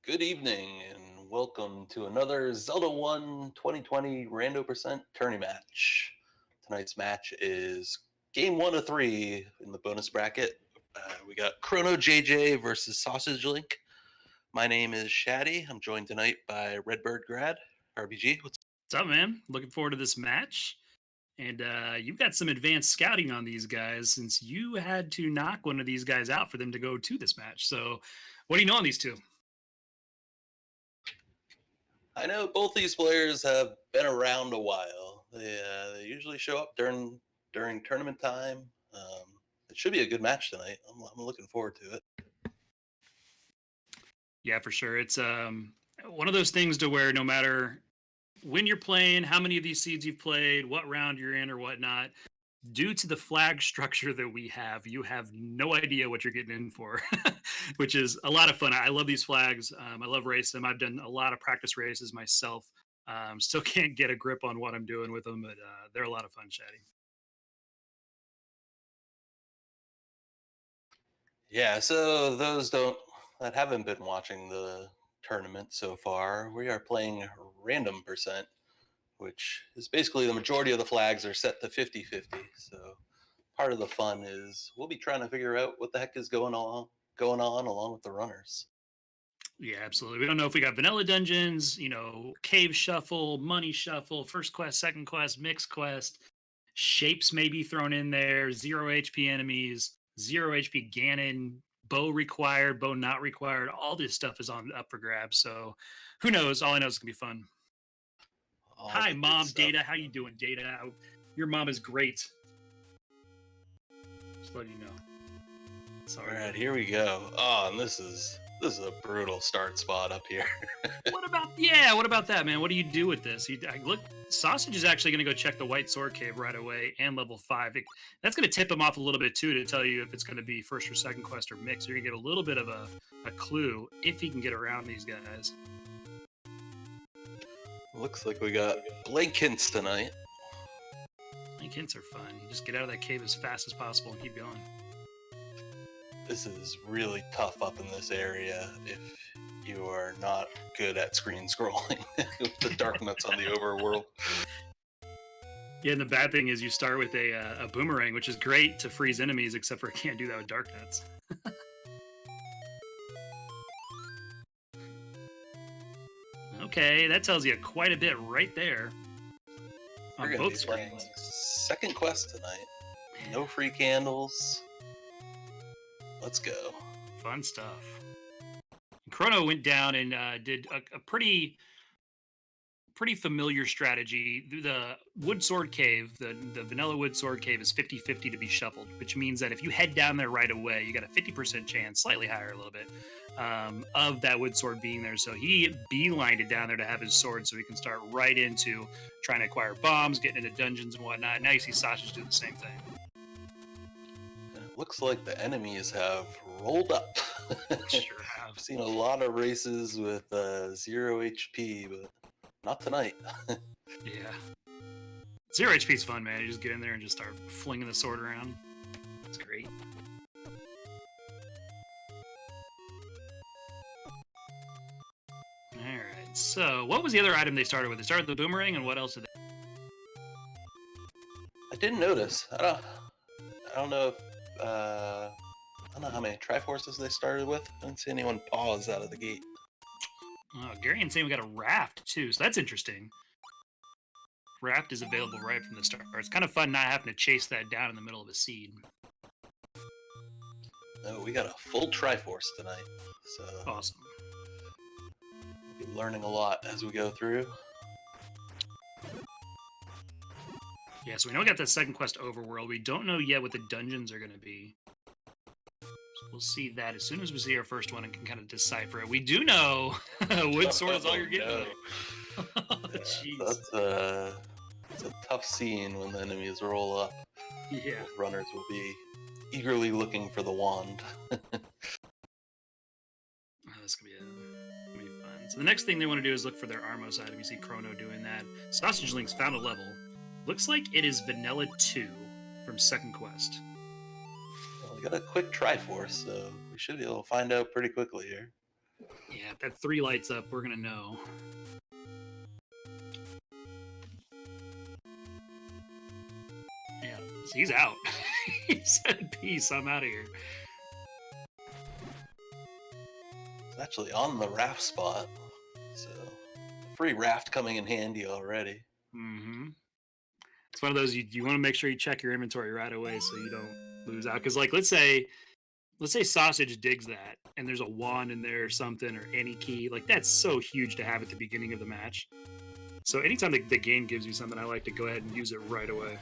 Good evening and welcome to another Zelda 1 2020 Rando Percent Tourney match. Tonight's match is game 1 of 3 in the bonus bracket. We got ChronoJJ versus Sassagelink. My name is Shaddy. I'm joined tonight by Redbird Grad. RBG, what's What's up, man? Looking forward to this match. And you've got some advanced scouting on these guys since you had to knock one of these guys out for them to go to this match. So, what do you know on these two? I know both these players have been around a while. They usually show up during tournament time. It should be a good match tonight. I'm looking forward to it. Yeah, for sure. It's one of those things to where no matter when you're playing, how many of these seeds you've played, what round you're in, or whatnot, due to the flag structure that we have, you have no idea what you're getting in for, which is a lot of fun. I love these flags. I love racing them. I've done a lot of practice races myself. Still can't get a grip on what I'm doing with them, but they're a lot of fun, Chatty. Yeah, so those don't that haven't been watching the tournament so far, we are playing random percent, which is basically the majority of the flags are set to 50-50. So part of the fun is we'll be trying to figure out what the heck is going on along with the runners. Yeah, absolutely. We don't know if we got vanilla dungeons, cave shuffle, money shuffle, first quest, second quest, mixed quest, shapes may be thrown in there, 0 HP enemies, 0 HP Ganon, bow required, bow not required. All this stuff is on up for grabs. So who knows? All I know is it's gonna be fun. All Hi, the good mom, stuff. Data. How you doing, Data? Your mom is great. Just letting you know. All Sorry. right, here we go. Oh, and this is a brutal start spot up here. What about that, man? What do you do with this? Look, Sausage is actually going to go check the White Sword Cave right away and level 5. That's going to tip him off a little bit too to tell you if it's going to be first or second quest or mix. You're going to get a little bit of a clue if he can get around these guys. Looks like we got blank hints tonight. Like hints are fun. You just get out of that cave as fast as possible and keep going. This is really tough up in this area if you are not good at screen scrolling with the dark nuts on the overworld. Yeah, and the bad thing is you start with a boomerang, which is great to freeze enemies, except for it can't do that with dark nuts. Okay, that tells you quite a bit right there. We're On going to be both playing screens. second quest tonight. No free candles. Let's go. Fun stuff. Chrono went down and did a pretty familiar strategy. The Wood Sword Cave, the vanilla Wood Sword Cave is 50-50 to be shuffled, which means that if you head down there right away, you got a 50% chance, slightly higher a little bit, of that Wood Sword being there. So he beelined it down there to have his sword so he can start right into trying to acquire bombs, getting into dungeons and whatnot. Now you see Sasha do the same thing. And it looks like the enemies have rolled up. Sure have. I've seen a lot of races with 0 HP, but not tonight. Yeah. 0 HP is fun, man. You just get in there and just start flinging the sword around. It's great. Alright, so what was the other item they started with? They started with the boomerang, and what else did they... I didn't notice. I don't know if I don't know how many Triforces they started with. I didn't see anyone pause out of the gate. Oh, Gary and saying we got a raft, too, so that's interesting. Raft is available right from the start. It's kind of fun not having to chase that down in the middle of a seed. No, we got a full Triforce tonight, so Awesome. we'll be learning a lot as we go through. Yeah, so we know we got that second quest overworld. We don't know yet what the dungeons are going to be. So we'll see that as soon as we see our first one and can kind of decipher it. We do know Wood Sword is all you're getting. No. Jeez. That's a tough scene when the enemies roll up. Yeah. Both runners will be eagerly looking for the wand. Oh, that's gonna be fun. So the next thing they want to do is look for their Armos item. You see Chrono doing that. Sausagelink's found a level. Looks like it is Vanilla 2 from second quest. Well, we got a quick Triforce, so we should be able to find out pretty quickly here. Yeah, if that 3 lights up, we're gonna know. Yeah, so he's out. He said, "Peace, I'm out of here." It's actually on the raft spot, so free raft coming in handy already. Mm-hmm. It's one of those you want to make sure you check your inventory right away so you don't lose out. Because like let's say Sausage digs that and there's a wand in there or something or any key, like that's so huge to have at the beginning of the match. So anytime the game gives you something, I like to go ahead and use it right away.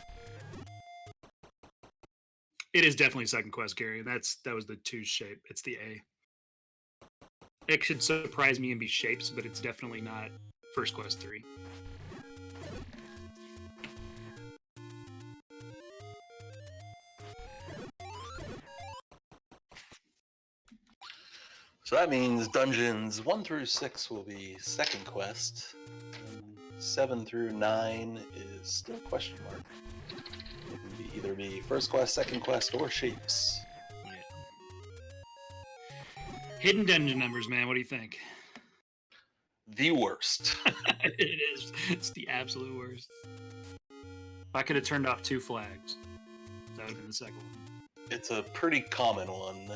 It is definitely second quest, Gary. And that was the 2 shape. It's the A. It should surprise me and be shapes, but it's definitely not first quest 3. So that means dungeons 1 through 6 will be second quest, and 7 through 9 is still question mark. It can either be first quest, second quest, or shapes. Yeah. Hidden dungeon numbers, man. What do you think? The worst. It is. It's the absolute worst. If I could have turned off 2 flags, that would have been the second one. It's a pretty common one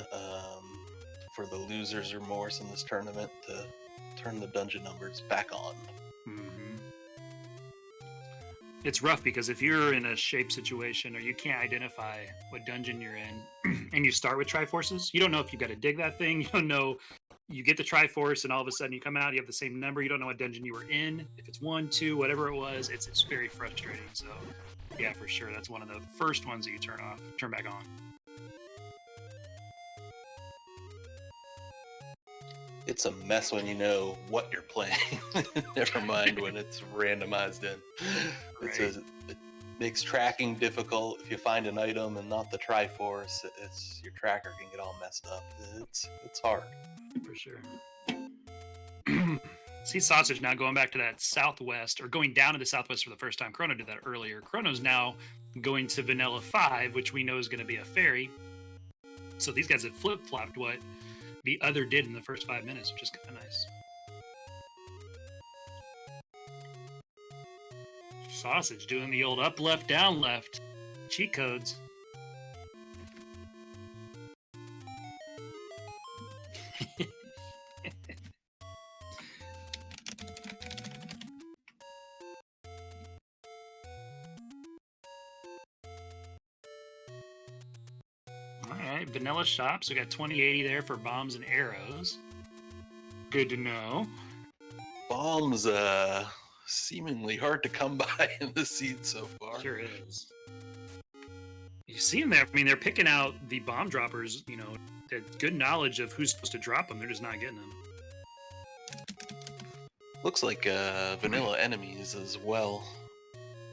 for the loser's remorse in this tournament to turn the dungeon numbers back on. Mm-hmm. It's rough because if you're in a shape situation or you can't identify what dungeon you're in and you start with Triforces, you don't know if you got to dig that thing. You don't know. You get the Triforce and all of a sudden you come out, you have the same number. You don't know what dungeon you were in. If it's 1, 2, whatever it was, it's very frustrating. So yeah, for sure. That's one of the first ones that you turn back on. It's a mess when you know what you're playing. Never mind when it's randomized in. Right. It makes tracking difficult. If you find an item and not the Triforce, your tracker can get all messed up. It's hard. For sure. See Sausage now going back to that southwest, or going down to the southwest for the first time. Chrono did that earlier. Chrono's now going to Vanilla 5, which we know is going to be a fairy. So these guys have flip-flopped what the other did in the first 5 minutes, which is kind of nice. Sausage doing the old up, left, down, left. Cheat codes. Alright, vanilla shops. We got 2080 there for bombs and arrows. Good to know. Bombs, seemingly hard to come by in the seed so far. Sure is. You see them there. I mean, they're picking out the bomb droppers, you know, good knowledge of who's supposed to drop them. They're just not getting them. Looks like vanilla enemies as well.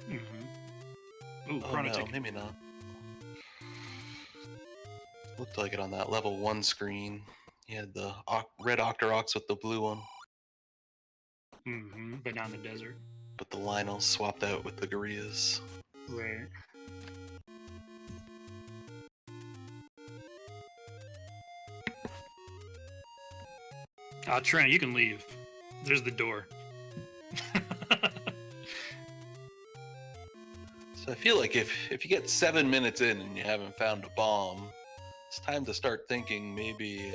Mm-hmm. Ooh, Oh Chrono no, ticket. maybe not. Looked like it on that level 1 screen. You had the red Octoroks with the blue one. Mm-hmm. But not in the desert. But the Lionel swapped out with the Gorillas. Right. Trent, you can leave. There's the door. So I feel like if you get 7 minutes in and you haven't found a bomb, it's time to start thinking maybe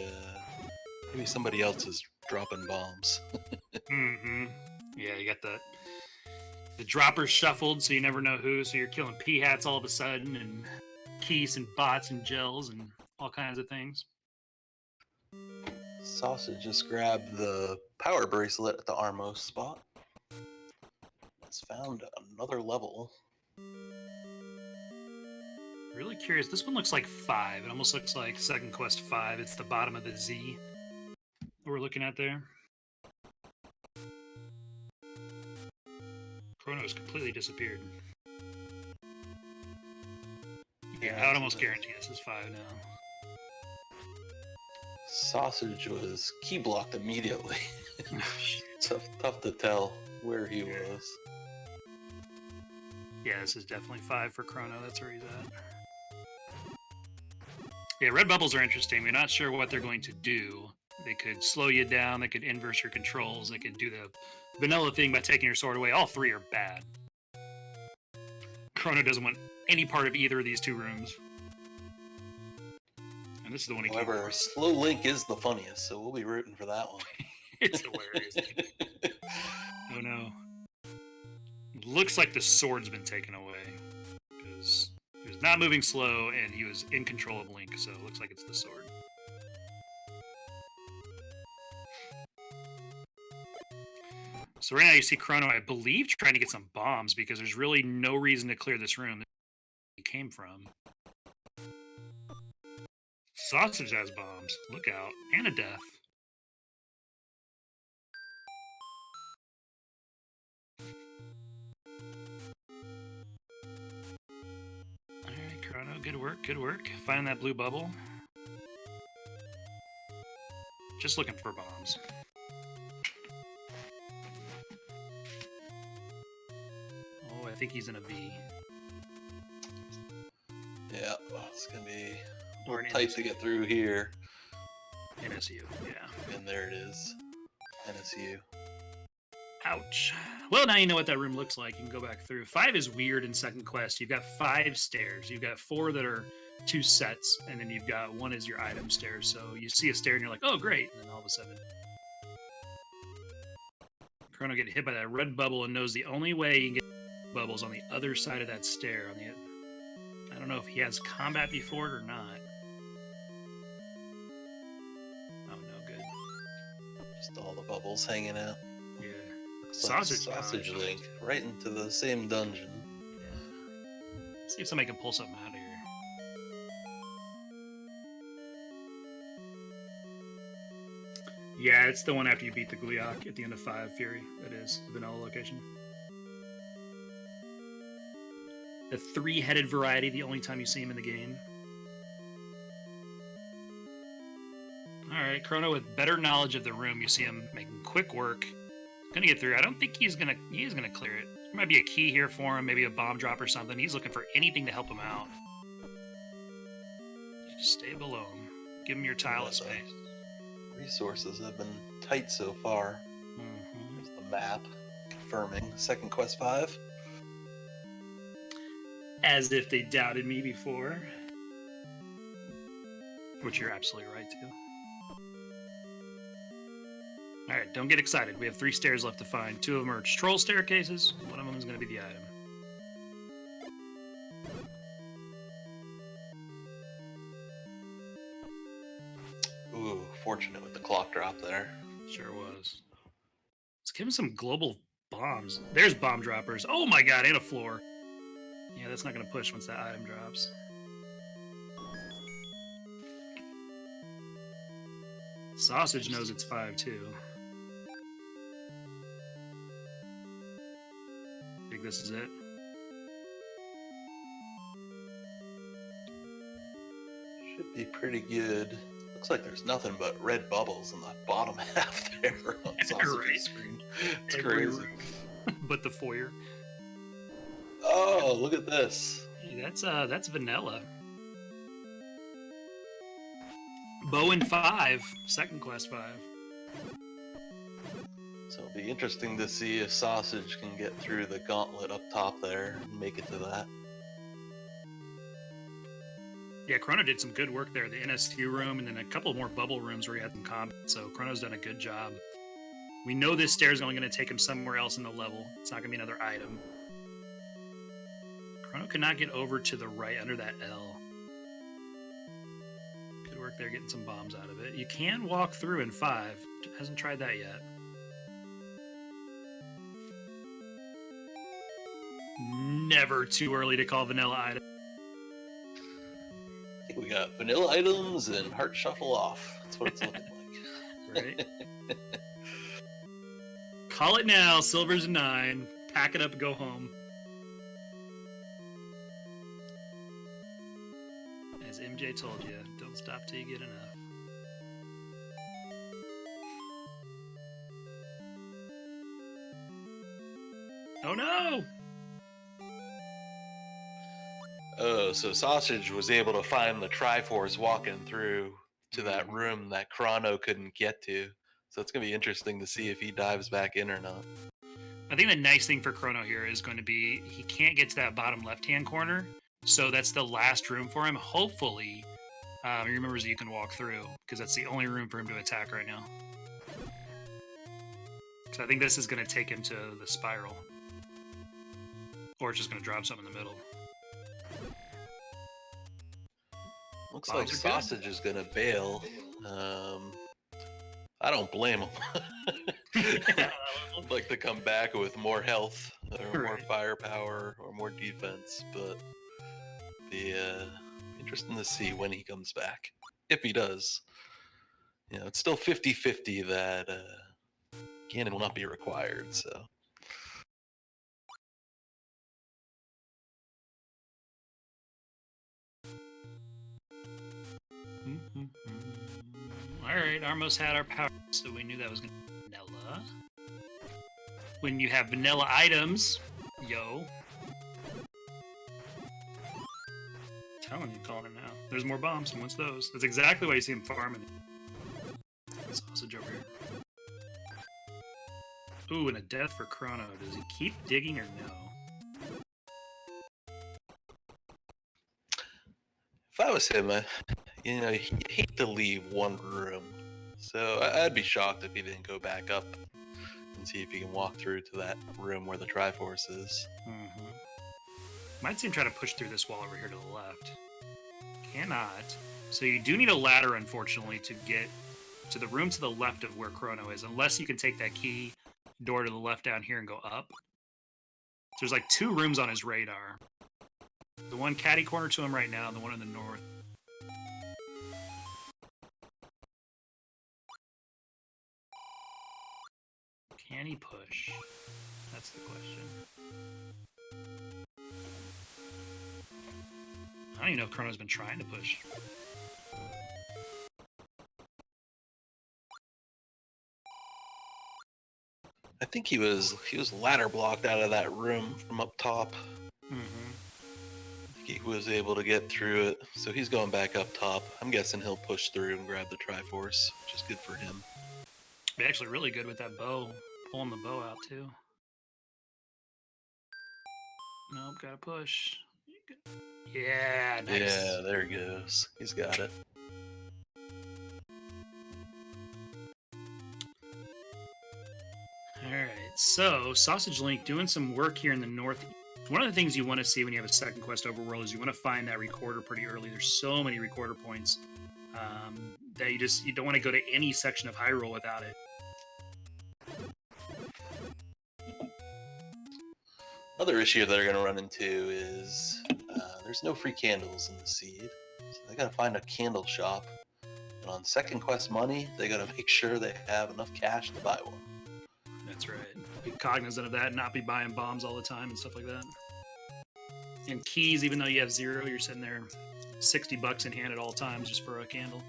somebody else is dropping bombs. Mm-hmm. Yeah, you got the droppers shuffled, so you never know who. So you're killing p-hats all of a sudden, and keys and bots and gels and all kinds of things. Sausage just grabbed the power bracelet at the Armos spot. It's found another level. Really curious. This one looks like 5. It almost looks like Second Quest 5. It's the bottom of the Z that we're looking at there. Chrono's completely disappeared. Yeah, I would almost guarantee this is 5 now. Sausage was key blocked immediately. Tough to tell where he was. Yeah, this is definitely 5 for Chrono. That's where he's at. Yeah, red bubbles are interesting. We're not sure what they're going to do. They could slow you down. They could inverse your controls. They could do the vanilla thing by taking your sword away. All three are bad. Chrono doesn't want any part of either of these two rooms. And this is the one he came However, for. Slow Link is the funniest, so we'll be rooting for that one. It's hilarious. Oh no. Looks like the sword's been taken away. Because he was not moving slow and he was in control of Link, so it looks like it's the sword. So right now you see Chrono, I believe, trying to get some bombs because there's really no reason to clear this room that he came from. Sausage has bombs. Look out. And a death. Alright, Chrono, good work, good work. Finding that blue bubble. Just looking for bombs. Oh, I think he's in a V. Yeah, it's going to be Or an tight to get through here. NSU, yeah. And there it is. NSU. Ouch. Well, now you know what that room looks like. You can go back through. 5 is weird in second quest. You've got 5 stairs. You've got 4 that are 2 sets, and then you've got 1 is your item stairs. So you see a stair and you're like, oh, great. And then all of a sudden, Chrono getting hit by that red bubble and knows the only way you can get bubbles on the other side of that stair. I don't know if he has combat before it or not. Oh, no good. Just all the bubbles hanging out. Yeah. Sausage Link, right into the same dungeon. Yeah. See if somebody can pull something out of here. Yeah, it's the one after you beat the Gleeok at the end of 5 Fury. That is the vanilla location. The 3-headed variety, the only time you see him in the game. Alright, Chrono with better knowledge of the room. You see him making quick work. Gonna get through. I don't think he's gonna clear it. There might be a key here for him, maybe a bomb drop or something. He's looking for anything to help him out. Just stay below him. Give him your tile of space. Resources have been tight so far. There's the map confirming second quest 5. As if they doubted me before. Which you're absolutely right to. Alright, don't get excited. We have 3 stairs left to find. 2 of them are troll staircases. One of them is going to be the item. Ooh, fortunate with the clock drop there. Sure was. Let's give him some global bombs. There's bomb droppers. Oh my god, and a floor. Yeah, that's not going to push once that item drops. Sausage knows it's 5 too. I think this is it. Should be pretty good. Looks like there's nothing but red bubbles in the bottom half there on Sausage's Right. screen. It's Every crazy. room. But the foyer. Oh, look at this. Hey, that's vanilla. Bow in 5, second quest 5. So it'll be interesting to see if Sausage can get through the gauntlet up top there and make it to that. Yeah, Chrono did some good work there. The NSU room and then a couple more bubble rooms where he had some combat. So Chrono's done a good job. We know this stair is only going to take him somewhere else in the level. It's not going to be another item. Chrono cannot get over to the right under that L. Good work there getting some bombs out of it. You can walk through in 5. Hasn't tried that yet. Never too early to call vanilla item. I think we got vanilla items and heart shuffle off. That's what it's looking like. Right? Call it now. Silver's a 9. Pack it up and go home. As MJ told you, don't stop till you get enough. Oh no! Oh, so Sausage was able to find the Triforce walking through to that room that Chrono couldn't get to. So it's going to be interesting to see if he dives back in or not. I think the nice thing for Chrono here is going to be he can't get to that bottom left-hand corner, so that's the last room for him. Hopefully, he remembers that you can walk through, because that's the only room for him to attack right now. So I think this is going to take him to the spiral. Or it's just going to drop something in the middle. Looks like Sausage is going to bail. I don't blame him. I'd like to come back with more health, or more firepower, or more defense, but be interesting to see when he comes back. If he does. You know, it's still 50-50 that Ganon will not be required, so... Alright, Armos had our power, so we knew that was going to be vanilla. When you have vanilla items, yo. Telling you, calling him now. There's more bombs, and what's those? That's exactly why you see him farming. Sausage over here. Ooh, and a death for Chrono. Does he keep digging or no? If I was him, you know, you hate to leave one room. So I'd be shocked if he didn't go back up and see if he can walk through to that room where the Triforce is. Might see him try to push through this wall over here to the left. Cannot. So you do need a ladder, unfortunately, to get to the room to the left of where Chrono is, unless you can take that key door to the left down here and go up. There's like 2 rooms on his radar. The one catty corner to him right now, and the one in the north. Can he push? That's the question. I don't even know if Chrono's been trying to push. I think he was ladder blocked out of that room from up top. He was able to get through it, so he's going back up top. I'm guessing he'll push through and grab the Triforce, which is good for him. He's actually really good with that bow, pulling the bow out too. Nope, gotta push. Yeah, nice. Yeah, there he goes. He's got it. Alright, so Sassagelink doing some work here in the north. One of the things you want to see when you have a second quest overworld is you want to find that recorder pretty early. There's so many recorder points that you don't want to go to any section of Hyrule without it. Another issue they're going to run into is there's no free candles in the seed. So they got to find a candle shop. And on second quest money, they got to make sure they have enough cash to buy one. That's right. Be cognizant of that and not be buying bombs all the time and stuff like that. And keys, even though you have 0, you're sitting there $60 in hand at all times just for a candle.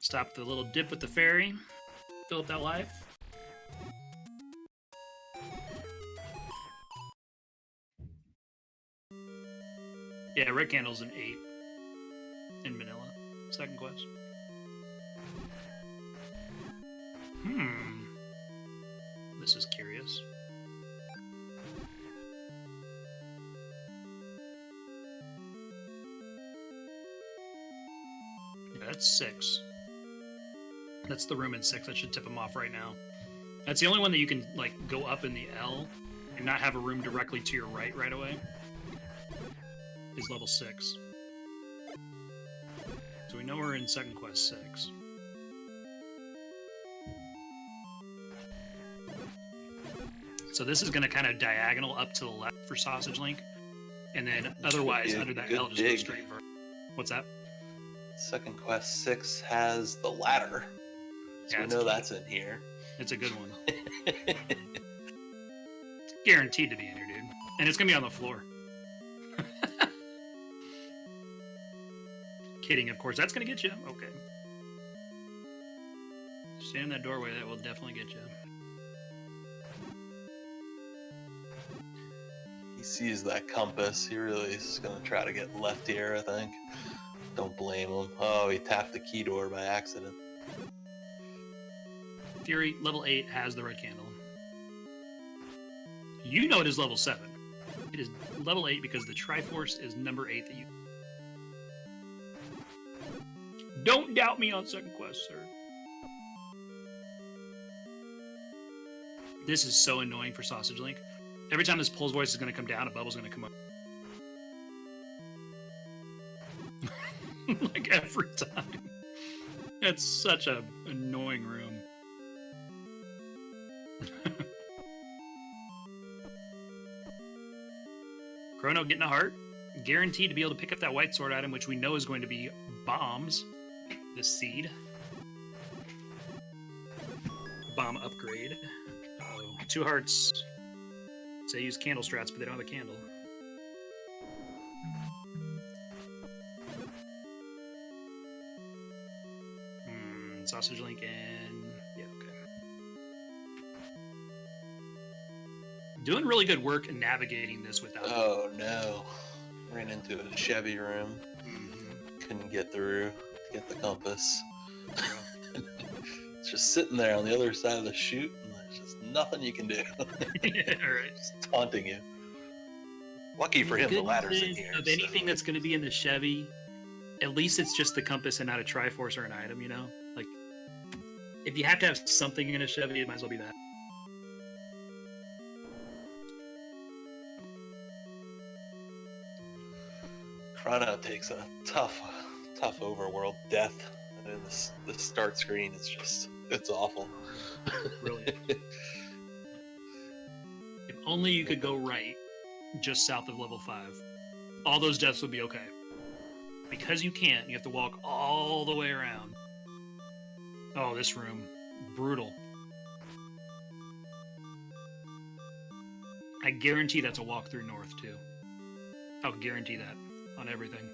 Stop the little dip with the ferry. Fill up that life. Yeah, red candle's an 8 in vanilla. Second quest. This is curious. Yeah, that's 6. That's the room in 6. That should tip him off right now. That's the only one that you can like go up in the L and not have a room directly to your right away. Is level 6. So we know we're in second quest 6. So this is going to kind of diagonal up to the left for Sassagelink, and then otherwise under that L just go straight for. What's that? Second quest 6 has the ladder, so we know that's in here. It's a good one. Guaranteed to be in here, dude, and it's gonna be on the floor. Kidding, of course. That's gonna get you. Okay. Stand in that doorway. That will definitely get you. He sees that compass. He really is going to try to get left here, I think. Don't blame him. Oh, he tapped the key door by accident. Fury, level 8, has the red candle. You know it is level 7. It is level 8 because the Triforce is number 8 that you... Don't doubt me on second quest, sir. This is so annoying for Sassagelink. Every time this Pole's voice is going to come down, a bubble's going to come up. Like every time. It's such a annoying room. Chrono getting a heart. Guaranteed to be able to pick up that white sword item, which we know is going to be bombs. This seed. Bomb upgrade. Uh-oh. 2 hearts. So they use candle strats, but they don't have a candle. Sassagelink and... yeah, okay. Doing really good work in navigating this without... Oh, no. Ran into a Chevy room. Couldn't get through to get the compass. It's just sitting there on the other side of the chute, and there's just nothing you can do. Yeah, right. Just taunting you. Lucky for him, the ladder's in here. Of anything that's going to be in the Chevy, at least it's just the compass and not a Triforce or an item, you know? Like, if you have to have something in a Chevy, it might as well be that. Chrono takes a tough overworld death. And the start screen is just, it's awful. Really. If only you could go right, just south of level 5. All those deaths would be okay. Because you can't, you have to walk all the way around. Oh, this room. Brutal. I guarantee that's a walk through north, too. I'll guarantee that on everything.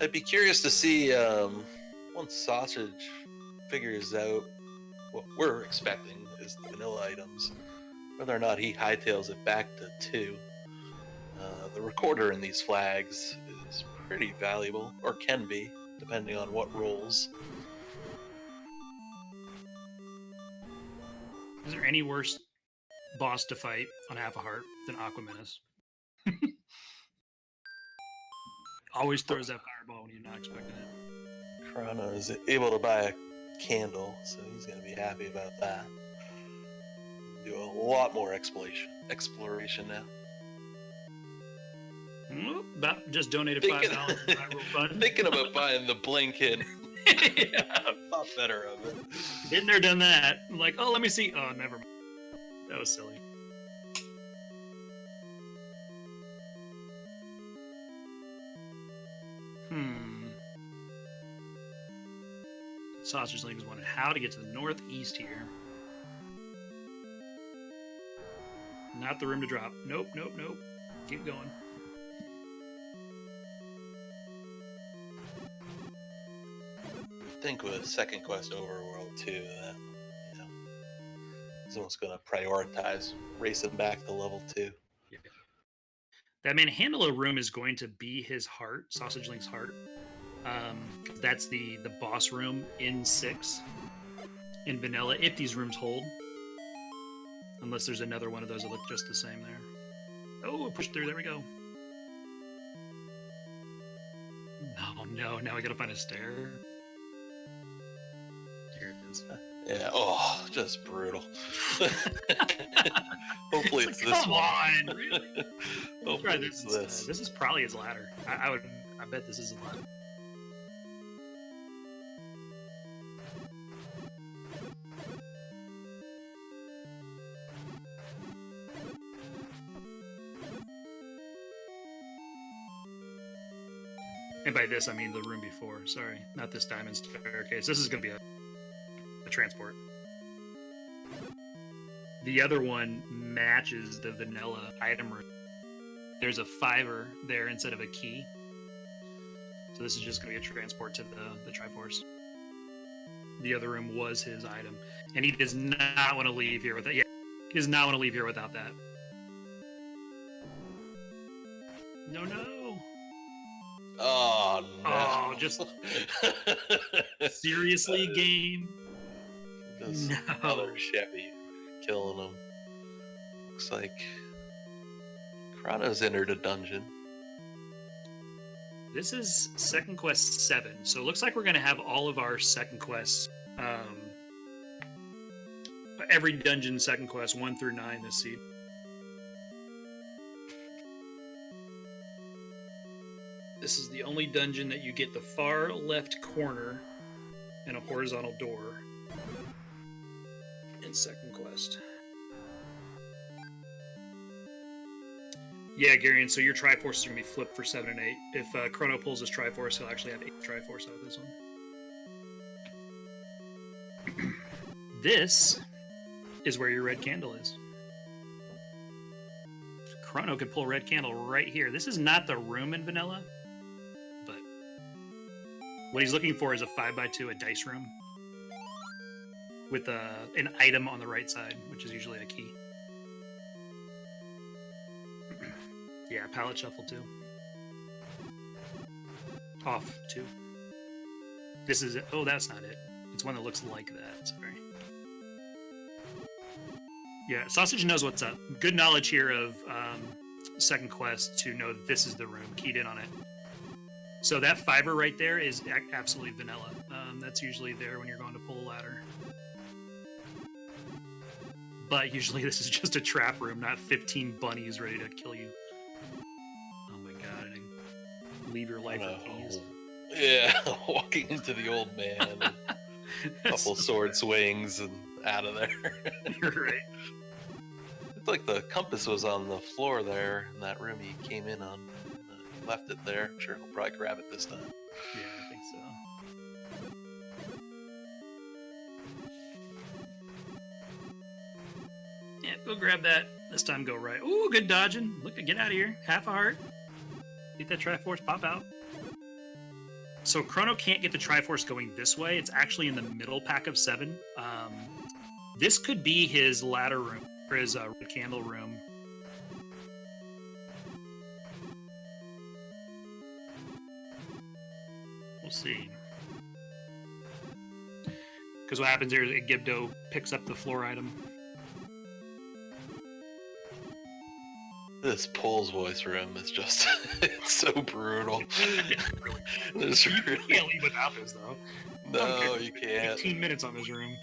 I'd be curious to see, once Sausage figures out what we're expecting is the vanilla items, whether or not he hightails it back to 2. The recorder in these flags is pretty valuable, or can be, depending on what rolls. Is there any worse boss to fight on half a heart than Aquamenace? Always throws that fireball when you're not expecting it. Chrono is able to buy a candle, so he's going to be happy about that. Do a lot more exploration now. About just donated $5. Thinking about buying the Blinkin. Yeah. Thought better of it. Been there, done that. I'm like, oh, let me see. Oh, never mind. That was silly. Sassagelink is wondering how to get to the northeast here. Not the room to drop. Nope, nope, nope. Keep going. I think with second quest overworld too, that someone's going to prioritize racing back to level 2. Yeah. That Manhandla room is going to be his heart, Sassagelink's heart. That's the boss room in 6 in vanilla, if these rooms hold. Unless there's another one of those that look just the same there. Oh, pushed through, there we go. Oh no, now we gotta find a stair. Here it is. Yeah, oh, just brutal. Hopefully it's this Come one. on, really? Hopefully this. it's this. This is probably his ladder. I bet this is his ladder. And by this, I mean the room before. Sorry, not this diamond staircase. This is going to be a transport. The other one matches the vanilla item room. There's a 5 there instead of a key. So this is just going to be a transport to the Triforce. The other room was his item. And he does not want to leave here with that. Yeah, he does not want to leave here without that. No, no. Oh, no. Oh, just seriously, game? Just No. another Chevy killing him. Looks like Chrono's entered a dungeon. This is Second Quest 7, so it looks like we're going to have all of our second quests, every dungeon second quest 1 through 9 this seed. This is the only dungeon that you get the far left corner and a horizontal door in second quest. Yeah, Garion, so your Triforce is going to be flipped for 7 and 8. If Chrono pulls his Triforce, he'll actually have 8 Triforce out of this one. This is where your red candle is. Chrono could pull red candle right here. This is not the room in vanilla, but what he's looking for is a 5x2, a dice room, with an item on the right side, which is usually a key. Yeah, palette shuffle too. Off too. This is it. Oh, that's not it. It's one that looks like that. Sorry. Yeah, Sausage knows what's up. Good knowledge here of second quest to know that this is the room. Keyed in on it. So that fiver right there is absolutely vanilla. That's usually there when you're going to pull a ladder. But usually this is just a trap room, not 15 bunnies ready to kill you. Oh my god, and leave your life with keys. Yeah, walking into the old man, and a couple sword swings, and out of there. You're right. It's like the compass was on the floor there in that room he came in on. He left it there. I'm sure he'll probably grab it this time. Yeah, I think so. Yeah, go grab that. This time go right. Ooh, good dodging. Look, get out of here. Half a heart. Get that Triforce, pop out. So Chrono can't get the Triforce going this way. It's actually in the middle pack of 7. This could be his ladder room, or his red candle room. We'll see. Because what happens here is Gibdo picks up the floor item. This Pole's voice room is just, it's so brutal. Really. It's You really... can't leave without this, though. No, you can't. 15 minutes on this room.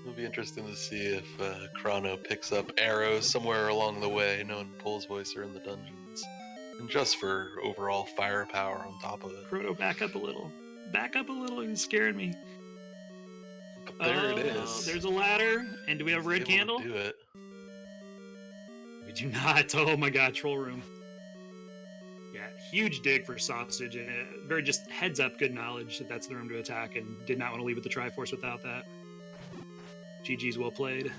It'll be interesting to see if Chrono picks up arrows somewhere along the way, knowing Pole's voice are in the dungeons. And just for overall firepower on top of it. Chrono, back up a little. Back up a little. He's scaring me. But there it is. There's a ladder. And do we have a red candle? Do it. We do not. Oh my god, troll room. Yeah, huge dig for Sausage, and very just heads up, good knowledge that that's the room to attack, and did not want to leave with the Triforce without that. GG's well played.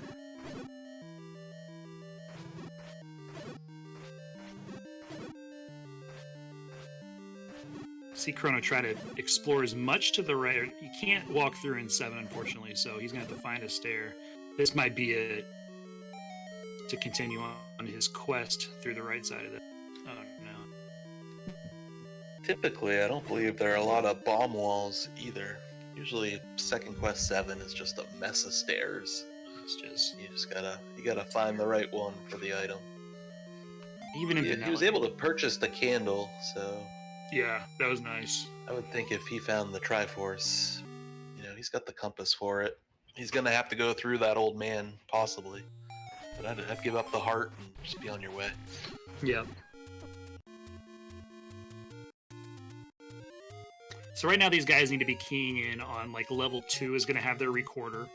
See Chrono try to explore as much to the right. You can't walk through in 7, unfortunately, so he's going to have to find a stair. This might be it to continue on his quest through the right side of it. Oh, no. Typically, I don't believe there are a lot of bomb walls either. Usually, second quest 7 is just a mess of stairs. It's just you gotta find the right one for the item. even in He was able to purchase the candle, so yeah, that was nice. I would think if he found the Triforce, he's got the compass for it. He's gonna have to go through that old man, possibly. But I'd give up the heart and just be on your way. Yeah. So right now these guys need to be keying in on, like, level 2 is going to have their recorder.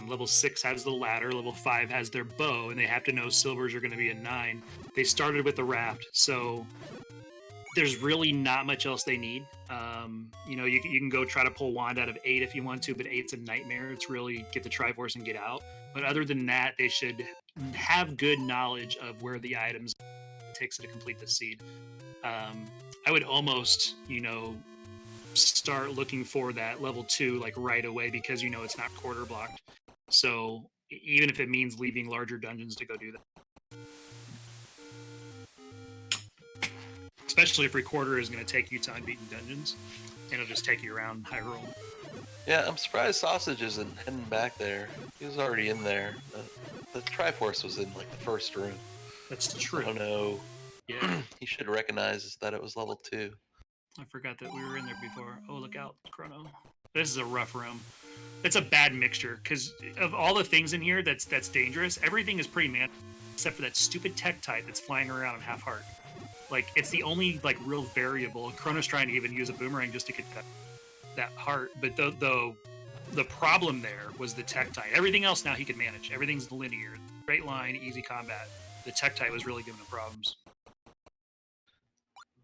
Level 6 has the ladder. Level 5 has their bow, and they have to know silvers are going to be a 9. They started with the raft, so there's really not much else they need. You can go try to pull wand out of 8 if you want to, but 8's a nightmare. It's really get the Triforce and get out. But other than that, they should have good knowledge of where the items it takes to complete the seed. I would almost, start looking for that level 2 like right away, because it's not quarter blocked. So even if it means leaving larger dungeons to go do that. especially if Recorder is going to take you to unbeaten dungeons, and it'll just take you around Hyrule. Yeah, I'm surprised Sausage isn't heading back there. He was already in there. The Triforce was in like the first room. That's true. I don't know. Yeah, He should recognize that it was level 2. I forgot that we were in there before. Oh, look out, Chrono. This is a rough room. It's a bad mixture, because of all the things in here that's dangerous, everything is pretty man, except for that stupid tech type that's flying around in half heart. Like, it's the only like real variable. Chrono's trying to even use a boomerang just to get that heart, but the problem there was the Tektite. Everything else now he can manage. Everything's linear, straight line, easy combat. The Tektite was really giving him problems.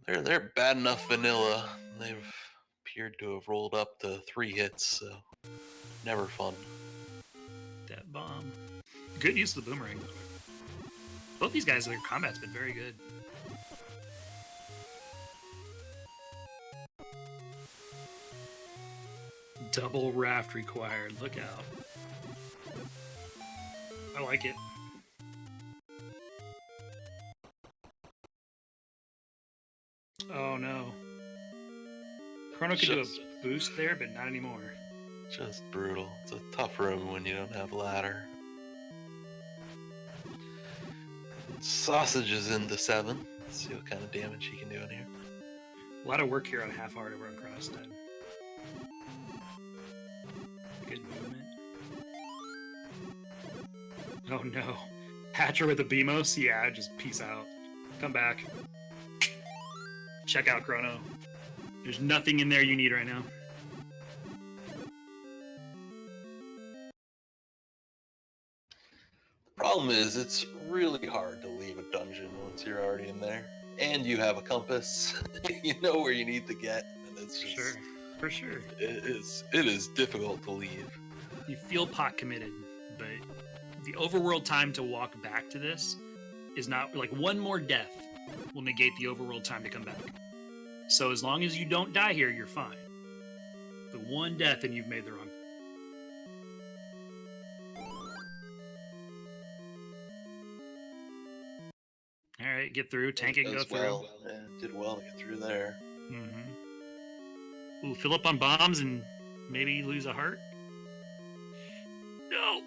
They're bad enough vanilla. They've appeared to have rolled up to 3 hits, so never fun. That bomb. Good use of the boomerang. Both these guys, their combat's been very good. Double raft required. Look out. I like it. Oh no. Chrono could do a boost there, but not anymore. Just brutal. It's a tough room when you don't have ladder. Sausage is into 7. Let's see what kind of damage he can do in here. A lot of work here on half hard over on Chrono's side. Good movement. Oh no. Hatcher with a Beamos? Yeah, just peace out. Come back. Check out Chrono. There's nothing in there you need right now. The problem is, it's really hard to leave a dungeon once you're already in there. And you have a compass. You know where you need to get. And it's just, Sure. For sure. It is difficult to leave. You feel pot committed, but the overworld time to walk back to this is not like one more death will negate the overworld time to come back. So as long as you don't die here, you're fine. But one death and you've made the wrong. All right, get through. Tank it, go through. Well. Yeah, did well to get through there. Mm-hmm. Ooh, fill up on bombs and maybe lose a heart. No!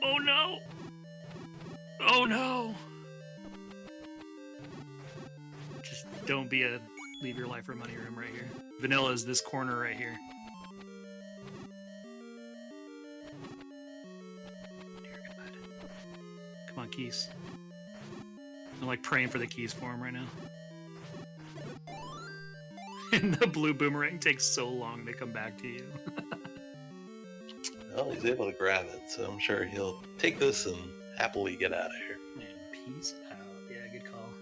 Oh no! Oh no! Just don't be a leave your life for money room right here. Vanilla is this corner right here. Dear God. Come on, keys. I'm like praying for the keys for him right now. And the blue boomerang takes so long to come back to you. Well, he's able to grab it, so I'm sure he'll take this and happily get out of here. And peace out. Yeah, good call.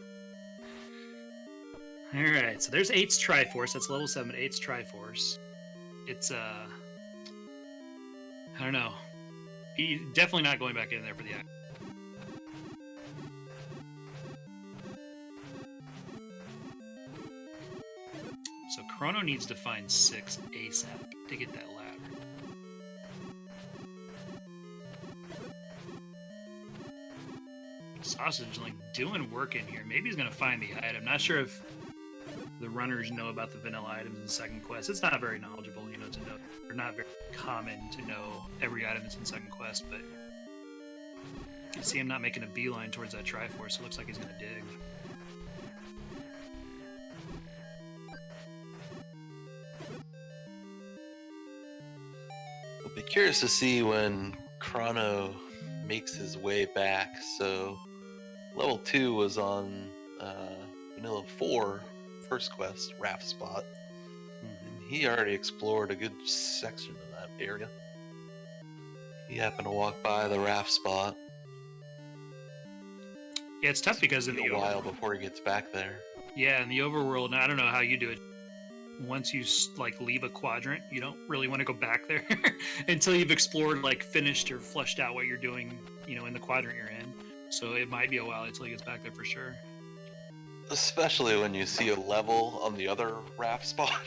Alright, so there's 8's Triforce. That's level 7, 8's Triforce. It's, I don't know. He's definitely not going back in there for the act. So Chrono needs to find 6 ASAP to get that ladder. Sausage like doing work in here. Maybe he's gonna find the item. Not sure if the runners know about the vanilla items in second quest. It's not very knowledgeable, you know, to know. They're not very common to know every item that's in second quest, but you can see him not making a beeline towards that Triforce. So it looks like he's gonna dig. I'll be curious to see when Chrono makes his way back. So level 2 was on Vanilla 4 first quest, Raft Spot. And he already explored a good section of that area. He happened to walk by the Raft Spot. Yeah, it's tough because in the a while before he gets back there. Yeah, in the overworld, and I don't know how you do it. Once you like leave a quadrant, you don't really want to go back there until you've explored, like finished or fleshed out what you're doing, you know, in the quadrant you're in. So it might be a while until he gets back there for sure. Especially when you see a level on the other Raft Spot.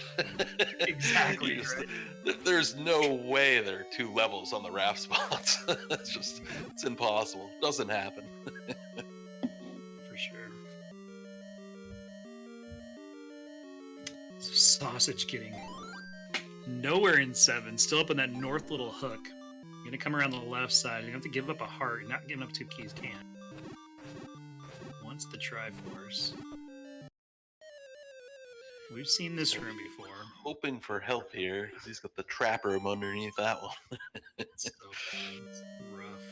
Exactly. Right? There's no way there are 2 levels on the Raft Spots. It's impossible. It doesn't happen. For sure. Sausage getting nowhere in 7, still up in that north little hook. You're gonna come around the left side. You're gonna have to give up a heart. You're not giving up 2 keys, can't. Once the Triforce. We've seen this room before. Hoping for help here, because he's got the trap room underneath that one. It's so bad. It's rough.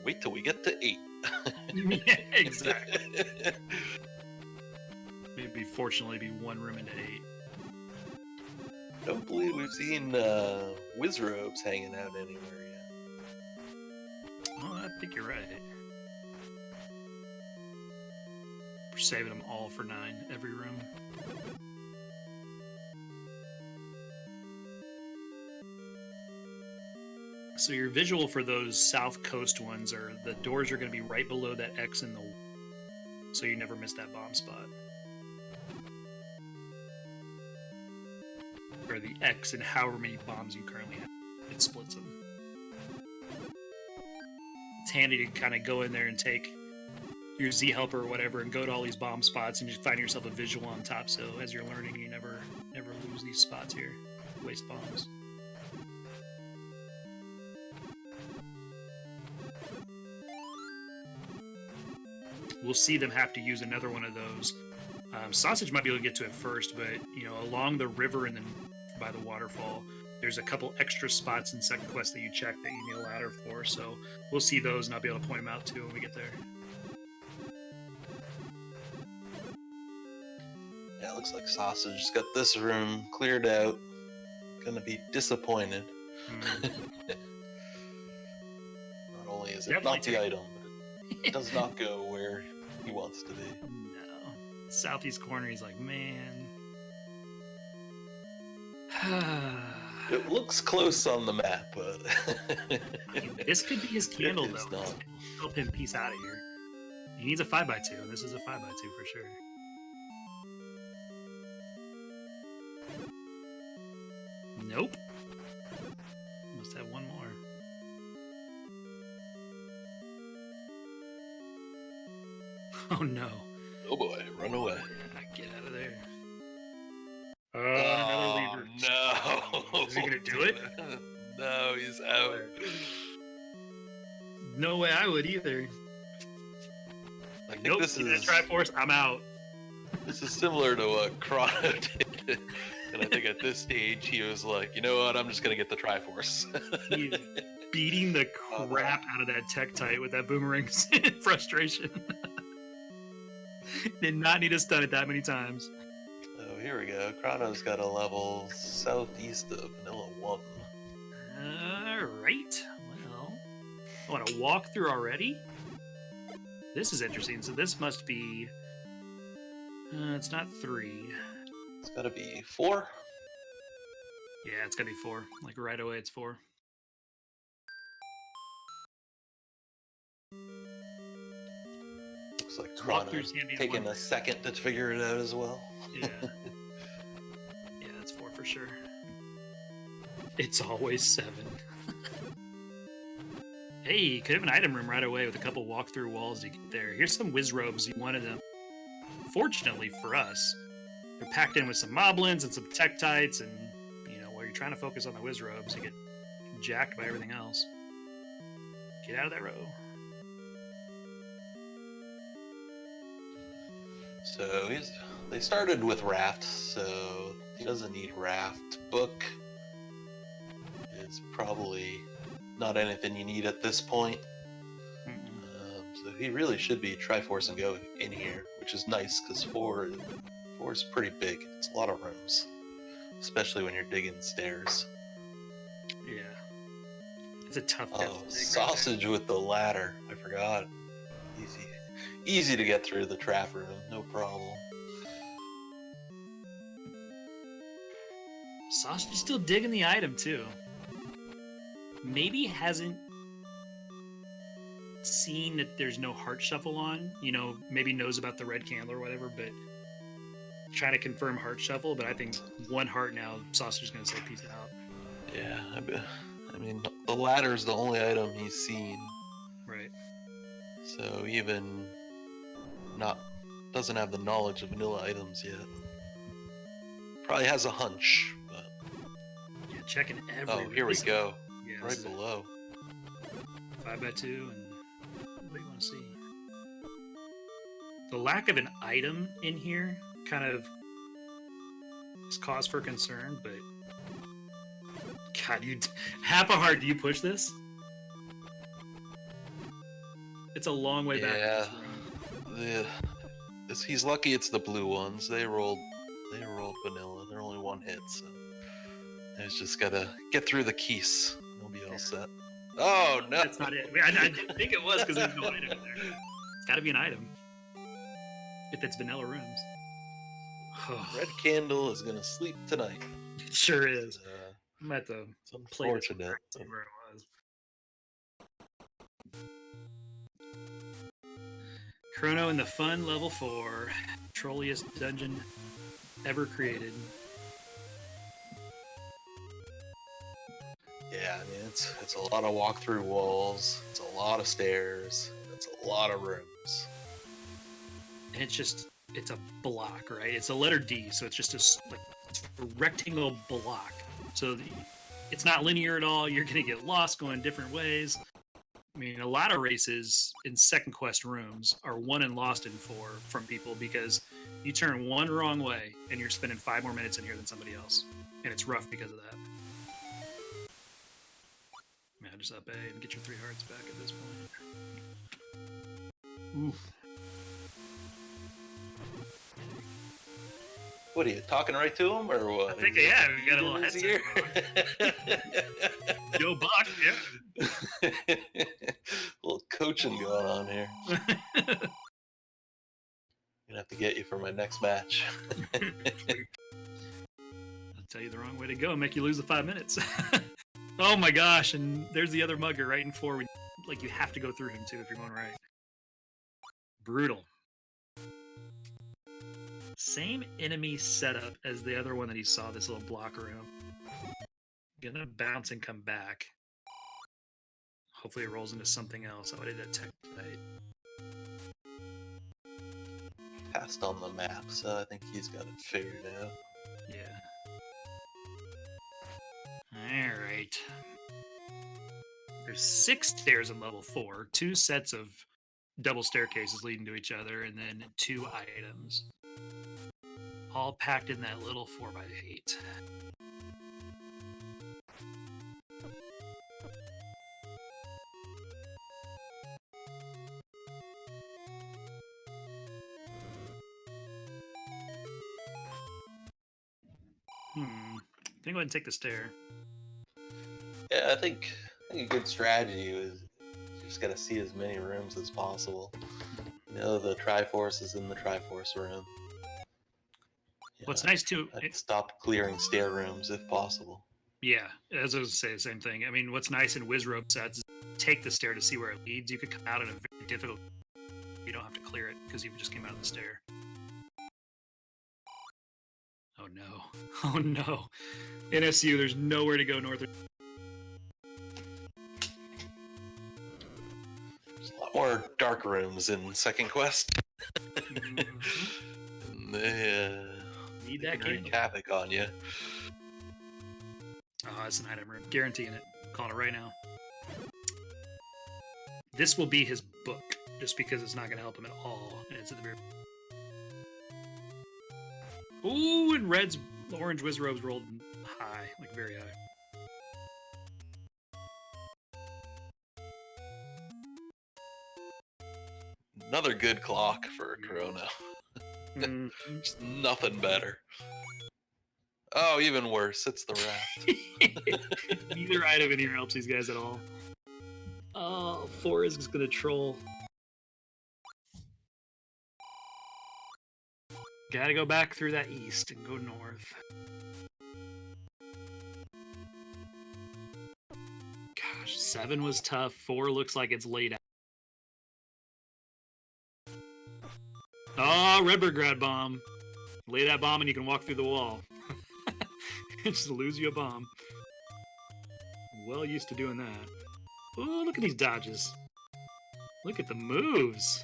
Wait till we get to 8. Yeah, exactly. Maybe fortunately be 1 room into 8. Don't believe we've seen Wizrobes hanging out anywhere yet. Oh, I think you're right. We're saving them all for 9, every room. So your visual for those south coast ones are the doors are going to be right below that X in the, so you never miss that bomb spot. Or the X and however many bombs you currently have. It splits them. It's handy to kind of go in there and take your Z helper or whatever and go to all these bomb spots and just find yourself a visual on top, so as you're learning you never lose these spots here. Waste bombs. We'll see them have to use another one of those. Sausage might be able to get to it first, but along the river and then by the waterfall, there's a couple extra spots in second quest that you check that you need a ladder for. So we'll see those, and I'll be able to point them out too when we get there. Yeah, it looks like Sausage's got this room cleared out. Gonna be disappointed. Not only is it Definitely not the item, but it does not go where he wants to be. No. Southeast corner, he's like, man. It looks close on the map, but This could be his candle, it is though. not. Help him piece out of here. He needs a 5x2, and this is a 5x2 for sure. Nope. Must have one more. Oh no. Oh boy, run away. Get out of there. Another lever. No. Is he gonna do it? No, he's out. No way I would either. I think Nope, this is Triforce, I'm out. This is similar to what Chrono did. And I think at this stage he was like, you know what, I'm just gonna get the Triforce. He's beating the crap out of that Tektite with that boomerang frustration. Did not need to stun it that many times. Oh, here we go. Chrono's got a level southeast of Vanilla 1. Alright. Well, I want to walk through already? This is interesting. So this must be... it's not 3. It's gotta be 4. Yeah, it's gotta be 4. Like right away it's 4. Looks like Chrono taking a second to figure it out as well. Yeah. Yeah, that's 4 for sure. It's always 7. Hey, could have an item room right away with a couple walk-through walls to get there. Here's some Wizrobes. You wanted them. Fortunately for us, they're packed in with some Moblins and some Tektites, and while you're trying to focus on the Wizrobes, you get jacked by everything else. Get out of that row. So they started with Raft, so he doesn't need Raft. Book is probably not anything you need at this point. So he really should be Triforce and Go in here, which is nice because 4 is pretty big. It's a lot of rooms, especially when you're digging stairs. Yeah. It's a tough Sausage with the ladder. I forgot. Easy to get through the trap room, no problem. Sausage is still digging the item too. Maybe hasn't seen that there's no heart shuffle on. Maybe knows about the red candle or whatever, but trying to confirm heart shuffle. But I think 1 heart now. Sausage is gonna say peace out. Yeah, I mean the ladder's the only item he's seen. Right. So even not doesn't have the knowledge of vanilla items yet. Probably has a hunch, but Yeah, checking every. oh, here we go. Yeah, Right below. 5x2, and what do you want to see? The lack of an item in here kind of is cause for concern, but God, half a heart. Do you push this? It's a long way back. Yeah, he's lucky. It's the blue ones. They rolled vanilla. They're only one hit, so he's just gotta get through the keys. He'll be all set. Oh no, that's not it. I didn't think it was because there's no item in there. It's got to be an item if it's vanilla rooms. Red Candle is gonna sleep tonight. It sure is. I'm at the it's unfortunate. Where it was. Chrono in the fun level 4, trolliest dungeon ever created. Yeah, I mean it's a lot of walk-through walls. It's a lot of stairs. It's a lot of rooms. And it's a block, right? It's a letter D, so it's just a rectangle block. So it's not linear at all. You're gonna get lost going different ways. I mean, a lot of races in second quest rooms are won and lost in 4 from people because you turn one wrong way and you're spending 5 more minutes in here than somebody else, and it's rough because of that. Man, just up A and get your 3 hearts back at this point. Oof. What are you talking right to him or what? I think yeah, we got a little headset. Yo, Buck, yeah. A little coaching going on here. I'm gonna have to get you for my next match. I'll tell you the wrong way to go and make you lose the 5 minutes. Oh my gosh, and there's the other mugger right in 4. Like, you have to go through him too if you're going right. Brutal. Same enemy setup as the other one that he saw, this little block room. Gonna bounce and come back. Hopefully it rolls into something else. Oh, I did that tech tonight. Passed on the map, so I think he's got it figured out. Yeah. Alright. There's 6 stairs in level 4, 2 sets of double staircases leading to each other, and then 2 items. All packed in that little 4x8. Go ahead and take the stair. Yeah, I think a good strategy is you just gotta see as many rooms as possible. You know, the Triforce is in the Triforce room. What's nice too, I'd stop clearing stair rooms if possible. Yeah, as I was say, the same thing. I mean, what's nice in Wizrobe sets is take the stair to see where it leads. You could come out in a very difficult. You don't have to clear it because you just came out of the stair. Oh no! Oh no! NSU, there's nowhere to go north. There's a lot more dark rooms in Second Quest. And they need that wreak havoc on you. Oh, it's an item room. Guaranteeing it. Calling it right now. This will be his book, just because it's not going to help him at all. And it's at the very. Ooh, and red's orange Wizrobes rolled high, like very high. Another good clock for Chrono. Just nothing better. Oh, even worse. It's the raft. Neither item in here helps these guys at all. Oh, 4 is just gonna troll. Gotta go back through that east and go north. Gosh, 7 was tough. 4 looks like it's laid out. Oh, Redbird grad bomb. Lay that bomb and you can walk through the wall. Just lose you a bomb. Well used to doing that. Oh, look at these dodges. Look at the moves.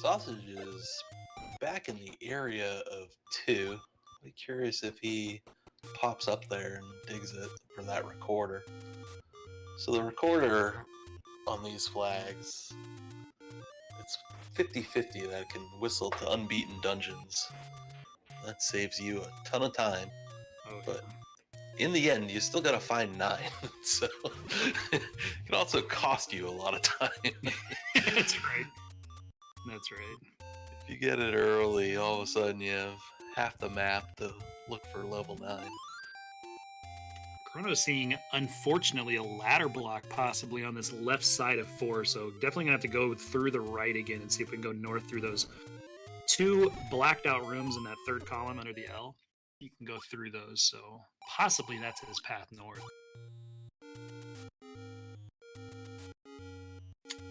Sausage is back in the area of 2. I'd be curious if he pops up there and digs it for that recorder. So the recorder on these flags, it's 50-50 that it can whistle to unbeaten dungeons. That saves you a ton of time. Oh, But in the end, you still gotta find 9. So it can also cost you a lot of time. That's right. That's right. If you get it early, all of a sudden you have half the map to look for level 9. Chrono's seeing, unfortunately, a ladder block possibly on this left side of 4, so definitely gonna have to go through the right again and see if we can go north through those 2 blacked out rooms in that 3rd column under the L. You can go through those, so possibly that's his path north.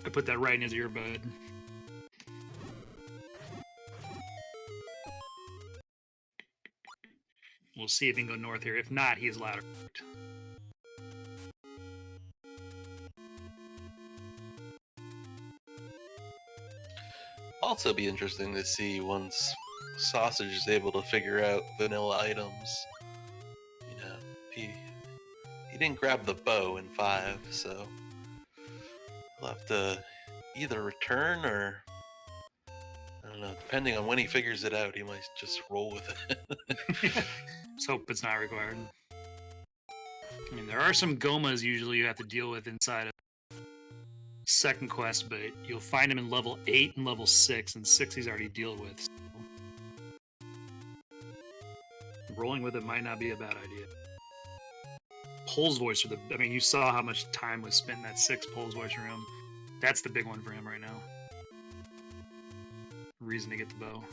I put that right in his earbud. We'll see if he can go north here. If not, he is ladder. Also be interesting to see once Sausage is able to figure out vanilla items. You know, he didn't grab the bow in 5, so he'll have to either return or, I don't know, depending on when he figures it out, he might just roll with it. Let's hope it's not required. I mean, there are some Gomas usually you have to deal with inside of 2nd quest, but you'll find him in level 8 and level 6, and 6 he's already dealt with. So rolling with it might not be a bad idea. Pole's voice, I mean, you saw how much time was spent in that 6 Pole's voice room. That's the big one for him right now. Reason to get the bow.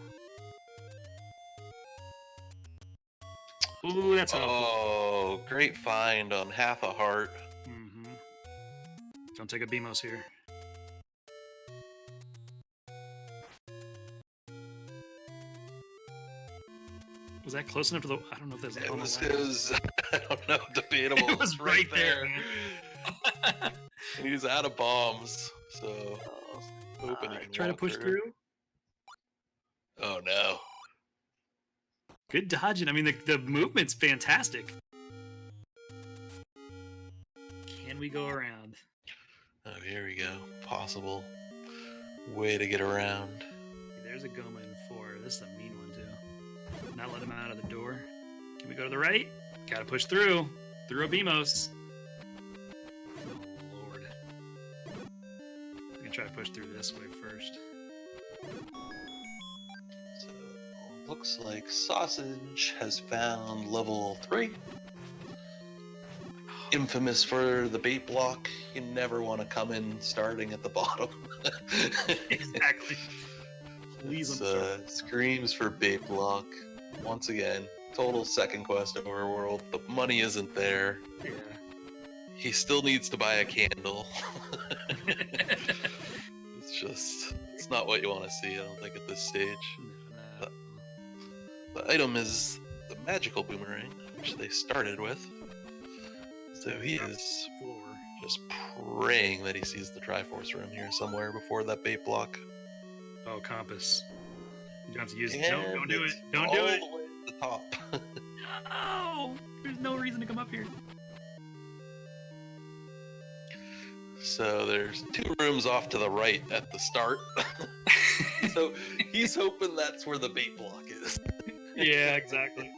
Ooh, that's oh, great find on half a heart. Mm-hmm. Don't take a BMOS here. Was that close enough to the? I don't know if that's. It was I don't know, debatable. It was right there. And he's out of bombs, so hoping he can try to push through. Oh no! Good dodging. I mean, the movement's fantastic. Can we go around? Oh, here we go. Possible way to get around. There's a Goma in 4. This is a mean one too. Not let him out of the door. Can we go to the right? Gotta push through. Through a BMOS. Oh, Lord. I'm gonna try to push through this way first. So, looks like Sausage has found level 3. Infamous for the bait block. You never want to come in starting at the bottom. Exactly. Please screams for bait block. Once again, total 2nd quest overworld. The money isn't there. Yeah. He still needs to buy a candle. It's not what you want to see, I don't think, at this stage. No. The item is the magical boomerang, which they started with. So he is just praying that he sees the Triforce room here somewhere before that bait block. Oh, compass. You don't have to use it. And No, don't do it. Don't all do it. the way to the top. No! There's no reason to come up here. So there's 2 rooms off to the right at the start. So he's hoping that's where the bait block is. Yeah, exactly.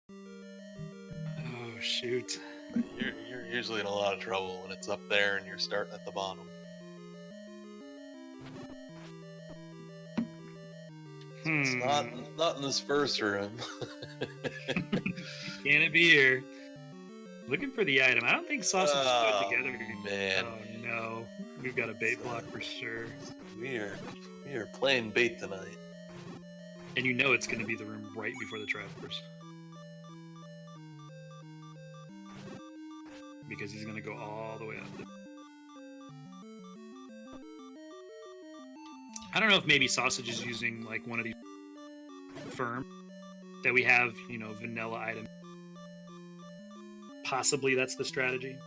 Oh, shoot. You're usually in a lot of trouble when it's up there and you're starting at the bottom. It's not in this first room. Can it be here? Looking for the item. I don't think Sausage is put together here. Man. Oh no. We've got a bait block for sure. We are playing bait tonight. And you know it's going to be the room right before the Triforce. Because he's going to go all the way up. I don't know if maybe Sausage is using like one of these firm that we have, you know, vanilla item. Possibly that's the strategy.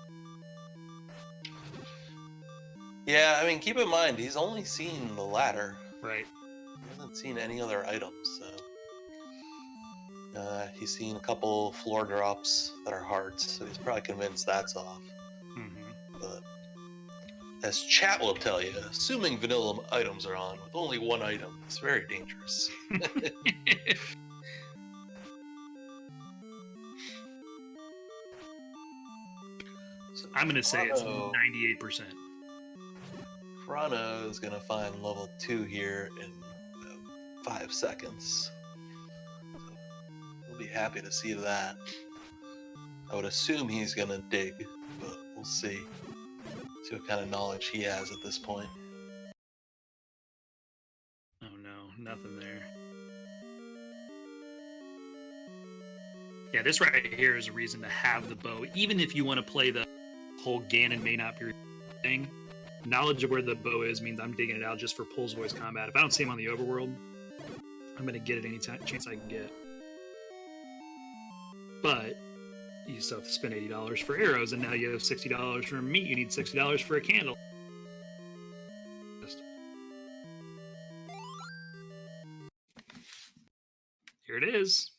Yeah, I mean, keep in mind, he's only seen the ladder. Right. He hasn't seen any other items, so... he's seen a couple floor drops that are hearts, so he's probably convinced that's off. Mm-hmm. But as chat will tell you, assuming vanilla items are on with only one item, it's very dangerous. So I'm going to say it's Chrono- 98%. Chrono is going to find level 2 here in about 5 seconds. So we'll be happy to see that. I would assume he's going to dig, but we'll see. See what kind of knowledge he has at this point. Oh no, nothing there. Yeah, this right here is a reason to have the bow. Even if you want to play the whole Ganon may not be your thing, knowledge of where the bow is means I'm digging it out just for Pulse Voice combat. If I don't see him on the overworld, I'm going to get it any chance I can get. But you still have to spend $80 for arrows, and now you have $60 for meat. You need $60 for a candle. Here it is.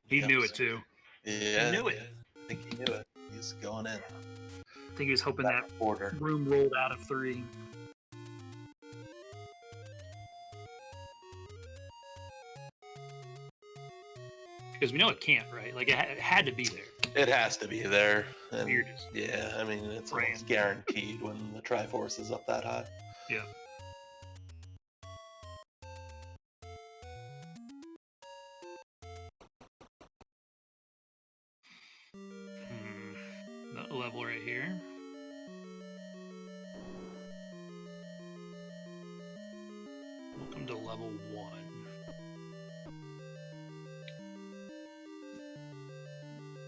He knew it too. Yeah, he knew it. I think he knew it. He's going in. I think he was hoping that order room rolled out of 3. Because we know it can't, right? Like, it had to be there. It has to be there. And You're just yeah, I mean, it's praying. almost guaranteed when the Triforce is up that high. Yeah. That level right here. Welcome to level 1.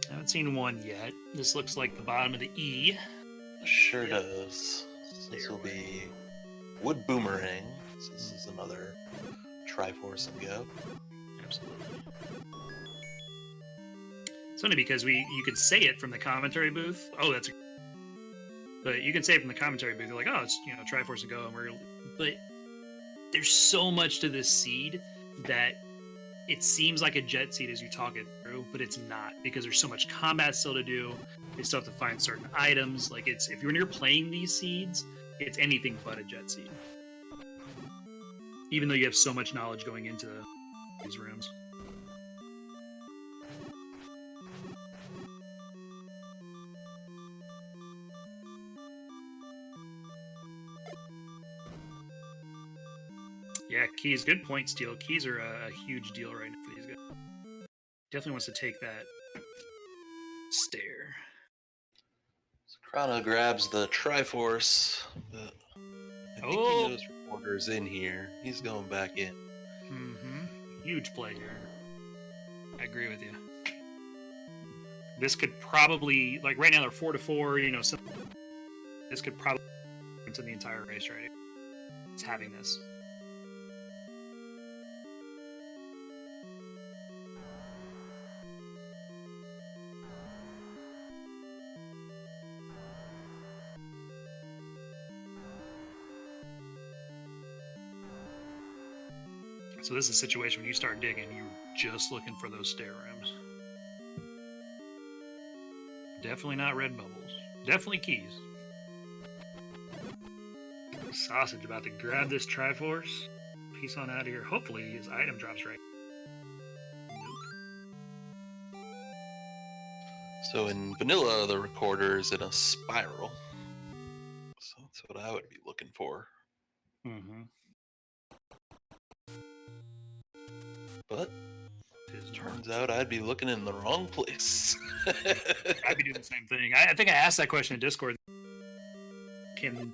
I haven't seen 1 yet. This looks like the bottom of the E. Sure does. This will be Wood Boomerang. So this is another Triforce and go. Absolutely. It's funny because you could say it from the commentary booth. Oh, that's. But you can say it from the commentary booth. They're like, oh, it's Triforce and go, and we're. But there's so much to this seed that it seems like a jet seed as you talk it through, but it's not because there's so much combat still to do. They still have to find certain items. Like if you're playing these seeds, it's anything but a jet seed. Even though you have so much knowledge going into these rooms. Yeah, keys. Good point, Steel. Keys are a huge deal right now for these guys. Definitely wants to take that stair. So Chrono grabs the Triforce, but I think he knows Reporter's in here. He's going back in. Mm-hmm. Huge play here. I agree with you. This could probably, like right now they're 4-4, this could probably into the entire race right here. It's having this. So this is a situation when you start digging, you're just looking for those stair rooms. Definitely not red bubbles. Definitely keys. Sausage about to grab this Triforce. Piece on out of here. Hopefully his item drops right. Nope. So in vanilla, the recorder is in a spiral. So that's what I would be looking for. Mm-hmm. But it turns out I'd be looking in the wrong place. I'd be doing the same thing. I think I asked that question in Discord. Can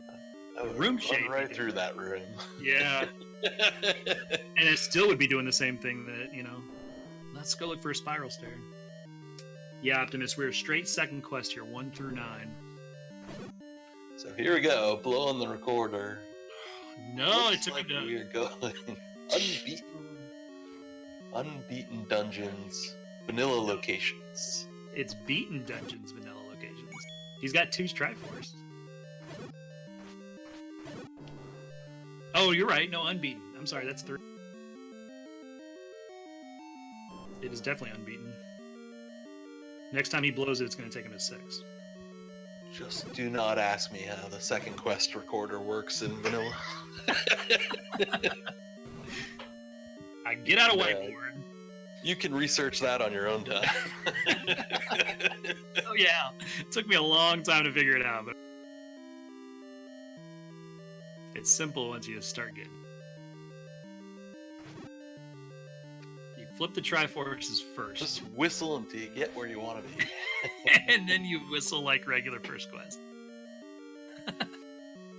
the room shape right through that room? Yeah. And it still would be doing the same thing that, let's go look for a spiral stair. Yeah, Optimus, we're straight second quest here, 1 through 9. So here we go, blowing the recorder. No, Looks it took like me down. we're going unbeaten dungeons, vanilla locations. It's beaten dungeons, vanilla locations. He's got 2 Triforce. Oh, you're right. No, unbeaten. I'm sorry, that's 3. It is definitely unbeaten. Next time he blows it, it's going to take him to 6. Just do not ask me how the second quest recorder works in vanilla. I get out a whiteboard. You can research that on your own time. Oh yeah, it took me a long time to figure it out, but it's simple once you start getting. You flip the Triforces first. Just whistle until you get where you want to be. And then you whistle like regular first quest.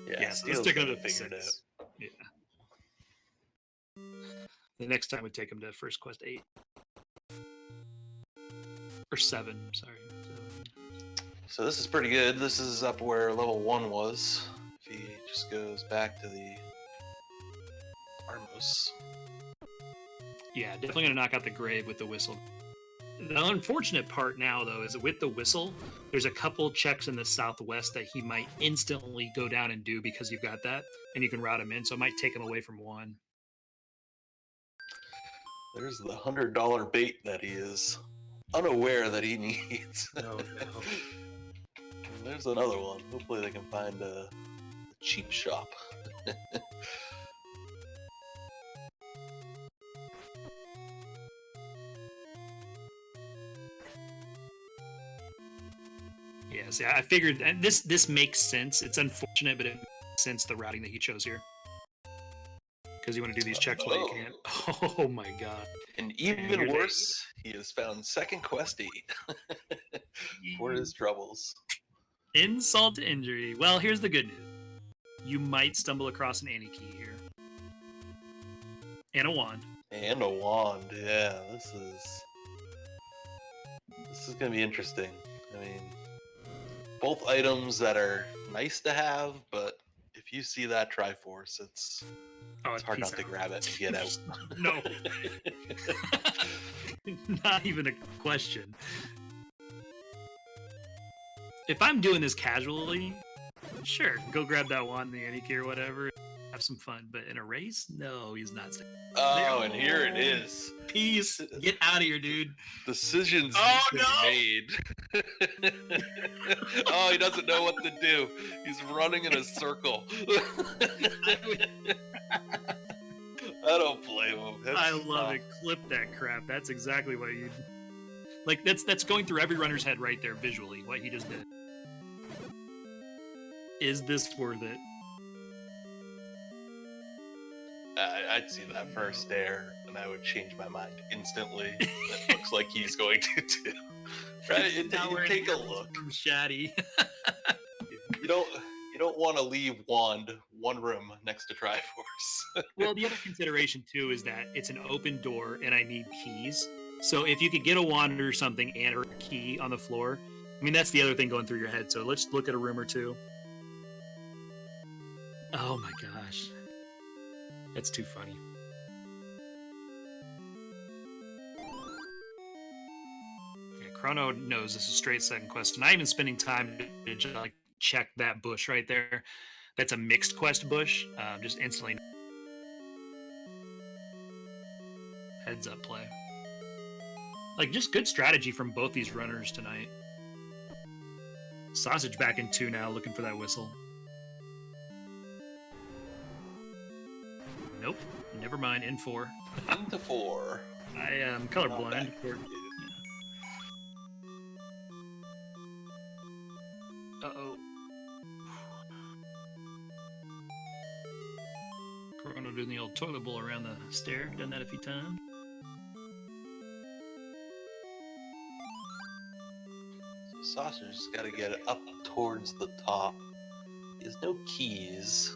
Yeah, so let's take another figured out. 6. Yeah. The next time we take him to first quest 8. Or 7, sorry. So this is pretty good. This is up where level 1 was. If he just goes back to the Armos. Yeah, definitely going to knock out the grave with the whistle. The unfortunate part now, though, is that with the whistle, there's a couple checks in the southwest that he might instantly go down and do because you've got that, and you can route him in, so it might take him away from 1. There's the $100 bait that he is unaware that he needs. No. There's another one. Hopefully they can find a cheap shop. Yeah, see, I figured, and this makes sense. It's unfortunate, but it makes sense, the routing that he chose here. Because you want to do these checks while you can. Oh my god. And even worse, he has found second quest 8 for his troubles. Insult to injury. Well, here's the good news. You might stumble across an Annie key here. And a wand. And a wand, yeah. This is going to be interesting. I mean, both items that are nice to have, but if you see that Triforce, it's hard not to grab it and get out. No. Not even a question. If I'm doing this casually, sure, go grab that wand in the Annie key or whatever, have some fun. But in a race, no, he's not. Oh, and here it is. Peace. Get out of here, dude. Decisions made. Oh, he doesn't know what to do. He's running in a circle. I don't blame him. I love it. Clip that crap. That's exactly what you like. That's going through every runner's head right there visually. What he just did. Is this worth it? I'd see that first stare, and I would change my mind instantly. That looks like he's going to do. Right? You take a look. From Shaddy. You don't want to leave wand one room next to Triforce. Well, the other consideration too is that it's an open door, and I need keys. So if you could get a wand or something and or a key on the floor, I mean that's the other thing going through your head. So let's look at a room or two. Oh my gosh. That's too funny. Yeah, Chrono knows this is straight second quest. Not even spending time to just like check that bush right there. That's a mixed quest bush. Just instantly. Heads up play. Like just good strategy from both these runners tonight. Sausage back in 2 now, looking for that whistle. Nope. Never mind. In 4. Into 4. I am colorblind. Uh-oh. Chrono doing the old toilet bowl around the stair. Done that a few times. So Saucer's got to get it up towards the top. He has no keys.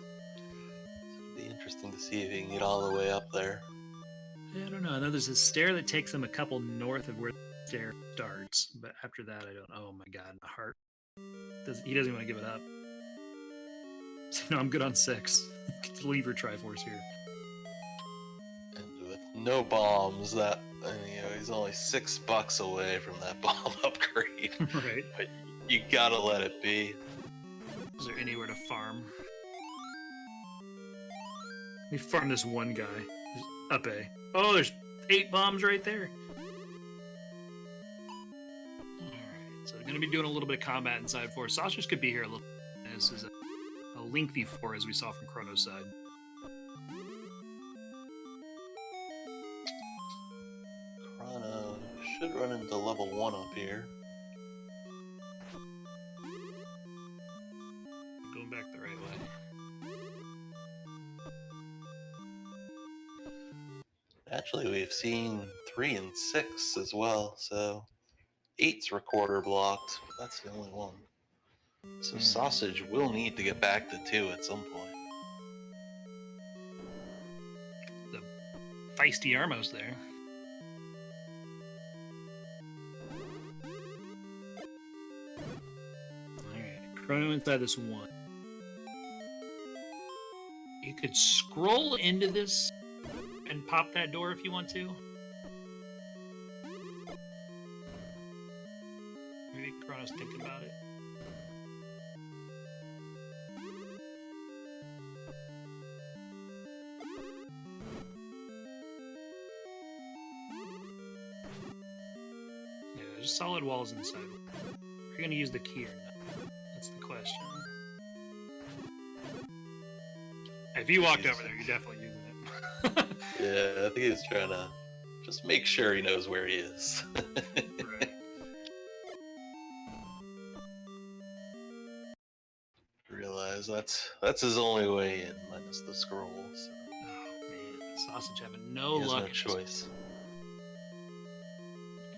Interesting to see if he can get all the way up there. Yeah, I don't know. I know there's a stair that takes him a couple north of where the stair starts, but after that, I don't. Oh my god, my heart. He doesn't want to give it up. So no, I'm good on 6. Leave your Triforce here. And with no bombs, that he's only $6 away from that bomb upgrade. Right. But you gotta let it be. Is there anywhere to farm? Let me farm this one guy. Up A. Oh, there's 8 bombs right there. Alright, so we're going to be doing a little bit of combat inside 4. Sausage could be here a little. This is a lengthy 4, as we saw from Chrono's side. Chrono should run into level 1 up here. Going back the right way. Actually, we've seen 3 and 6 as well, so 8's recorder blocked. That's the only one. So Sausage will need to get back to 2 at some point. The feisty Armos there. Alright, Chrono inside this 1. You could scroll into this and pop that door if you want to. Maybe Chrono's thinking about it. Yeah, there's solid walls inside. Are you going to use the key or not? That's the question. If you walked over there, you're definitely using it. Yeah, I think he's trying to just make sure he knows where he is. Right. Realize that's his only way in, minus the scrolls. Oh man, Sausage having no He has luck. no choice.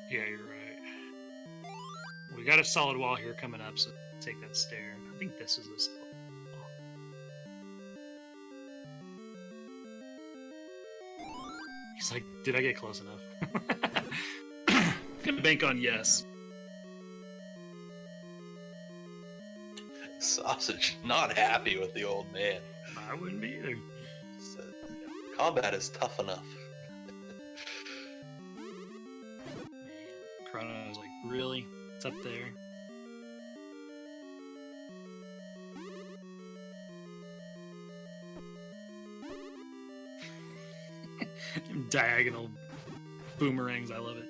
Yeah, you're right. We got a solid wall here coming up, so take that stair. I think this is the solid wall. He's like, did I get close enough? Gonna bank on yes. Sausage not happy with the old man. I wouldn't be either. So, combat is tough enough. Man, Chrono's like, really? It's up there. Diagonal boomerangs, I love it.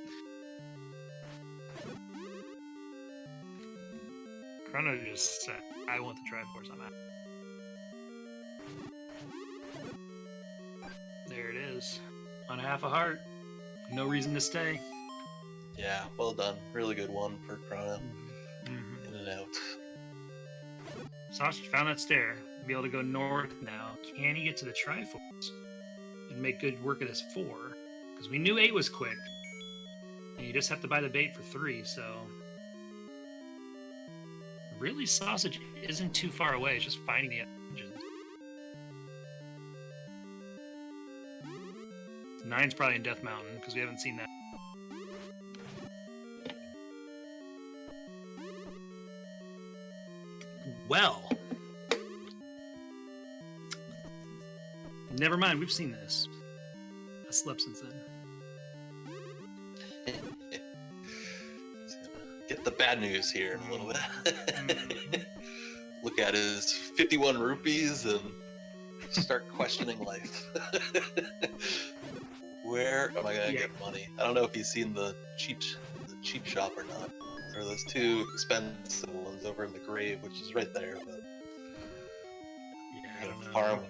Chrono just said, I want the Triforce, I'm out. There it is. On half a heart. No reason to stay. Yeah, well done. Really good one for Chrono. Mm-hmm. In and out. Sausage found that stair. Be able to go north now. Can he get to the Triforce and make good work of this 4? Because we knew 8 was quick. And you just have to buy the bait for 3, so... Really, Sausage isn't too far away. It's just finding the engines. 9's probably in Death Mountain, because we haven't seen that. Well... Never mind, we've seen this. I slept since then. Get the bad news here in a little bit. Look at his 51 rupees and start questioning life. Where am I gonna get money? I don't know if he's seen the cheap shop or not. There are those 2 expensive ones over in the grave, which is right there. But yeah, I don't know.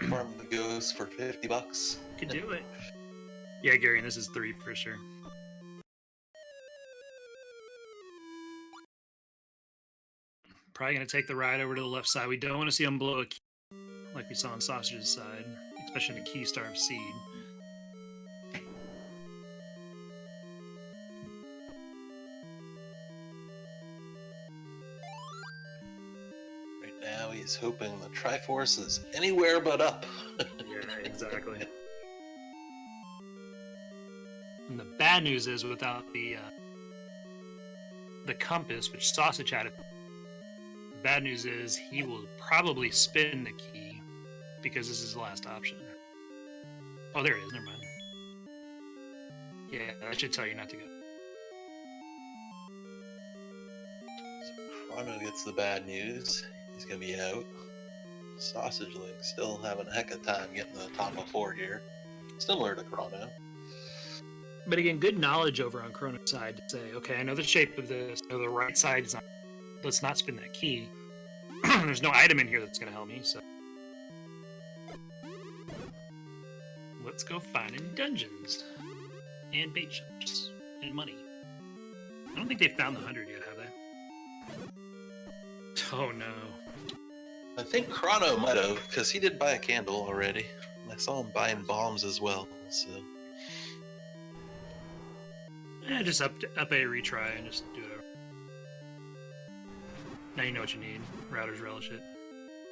Farm the ghost for $50. Could do it. Yeah, Gary, and this is 3 for sure. Probably going to take the ride over to the left side. We don't want to see him blow a key like we saw on Sausage's side, especially in a key starved seed. Right now, he's hoping the Triforce is anywhere but up. Yeah, exactly. And the bad news is, without the compass, which Sausage had, the bad news is he will probably spin the key because this is his last option. Oh, there it is. Never mind. Yeah, that should tell you not to go. So Chrono gets the bad news. He's gonna be out. Sassagelink still having a heck of a time getting to the top of 4 here. Similar to Chrono. But again, good knowledge over on Chrono's side to say, okay, I know the shape of this. I know the right side is not. Let's not spin that key. There's no item in here that's going to help me, so. Let's go finding dungeons. And bait shops. And money. I don't think they've found the 100 yet, have they? Oh, no. I think Chrono might have, because he did buy a candle already. I saw him buying bombs as well, so. Just up a retry and just do it over. Now you know what you need. Router's relish it.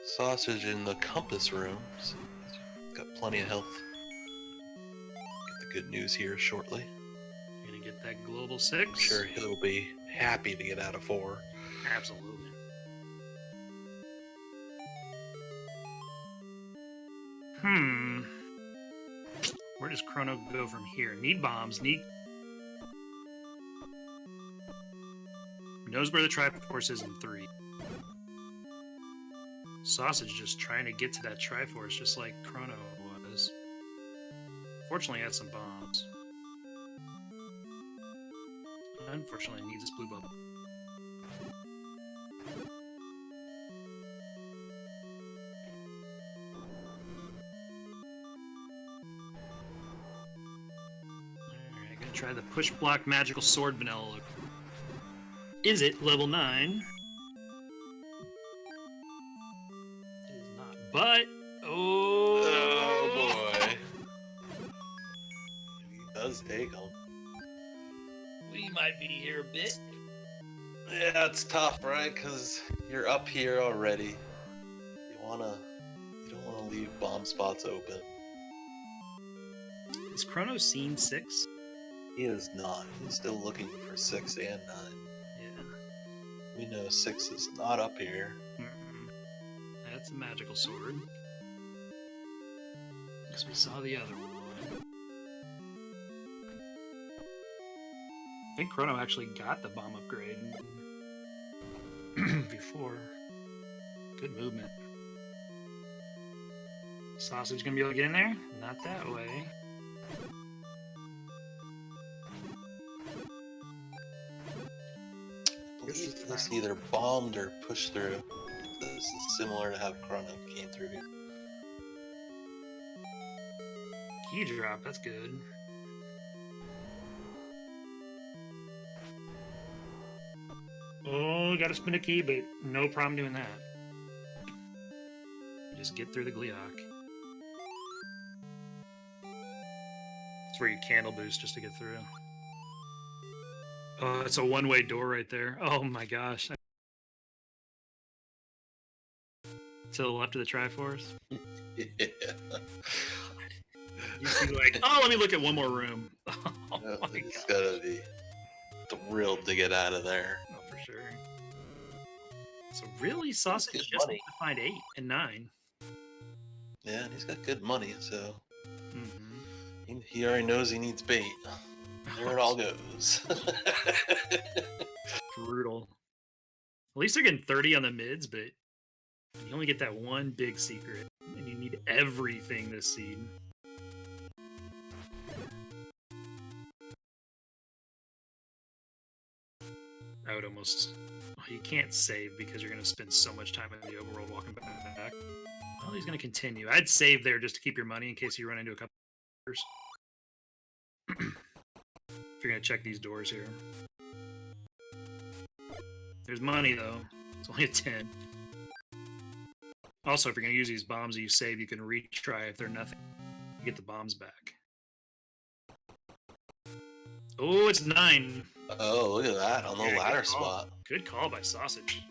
Sausage in the compass room. So he's got plenty of health. Get the good news here shortly. Gonna get that global 6. I'm sure he'll be happy to get out of 4. Absolutely. Where does Chrono go from here? Need bombs, knows where the Triforce is in 3. Sausage just trying to get to that Triforce just like Chrono was. Fortunately, he had some bombs. Unfortunately, he needs this blue bubble. Alright, gonna try the push block magical sword vanilla look. Is it level 9? It is not. But Oh boy. He does take them. We might be here a bit. Yeah, it's tough, right? Because you're up here already. You don't wanna leave bomb spots open. Is Chrono seen 6? He is not. He's still looking for 6 and 9. Yeah. We know 6 is not up here. That's a magical sword. Because we saw the other one. I think Chrono actually got the bomb upgrade before. Good movement. Sausage gonna be able to get in there? Not that way. I believe this either bombed or pushed through. This is similar to how Chrono came through here. Key drop, that's good. Oh, gotta spin a key, but no problem doing that. You just get through the Gleeok. It's where you candle boost just to get through. Oh, it's a one-way door right there. Oh my gosh. To the left of the Triforce. Yeah. You see, like, oh, let me look at one more room. Oh Yeah, my it's god. gotta be thrilled to get out of there. Oh, for sure. So really, Sausage good just money. needs to find 8 and 9. Yeah, and he's got good money, so Mm-hmm. he already knows he needs bait. There it all goes. Brutal. At least they're getting 30 on the mids, but you only get that one big secret, and you need everything this seed. I would almost... Oh, you can't save because you're going to spend so much time in the overworld walking back. Well, he's going to continue. I'd save there just to keep your money in case you run into a couple of doors. If you're going to check these doors here. There's money, though. It's only a 10. Also, if you're going to use these bombs that you save, you can retry if they're nothing. You get the bombs back. Oh, it's 9. Oh, look at that on the Yeah, ladder good call. spot. Good call by Sausage.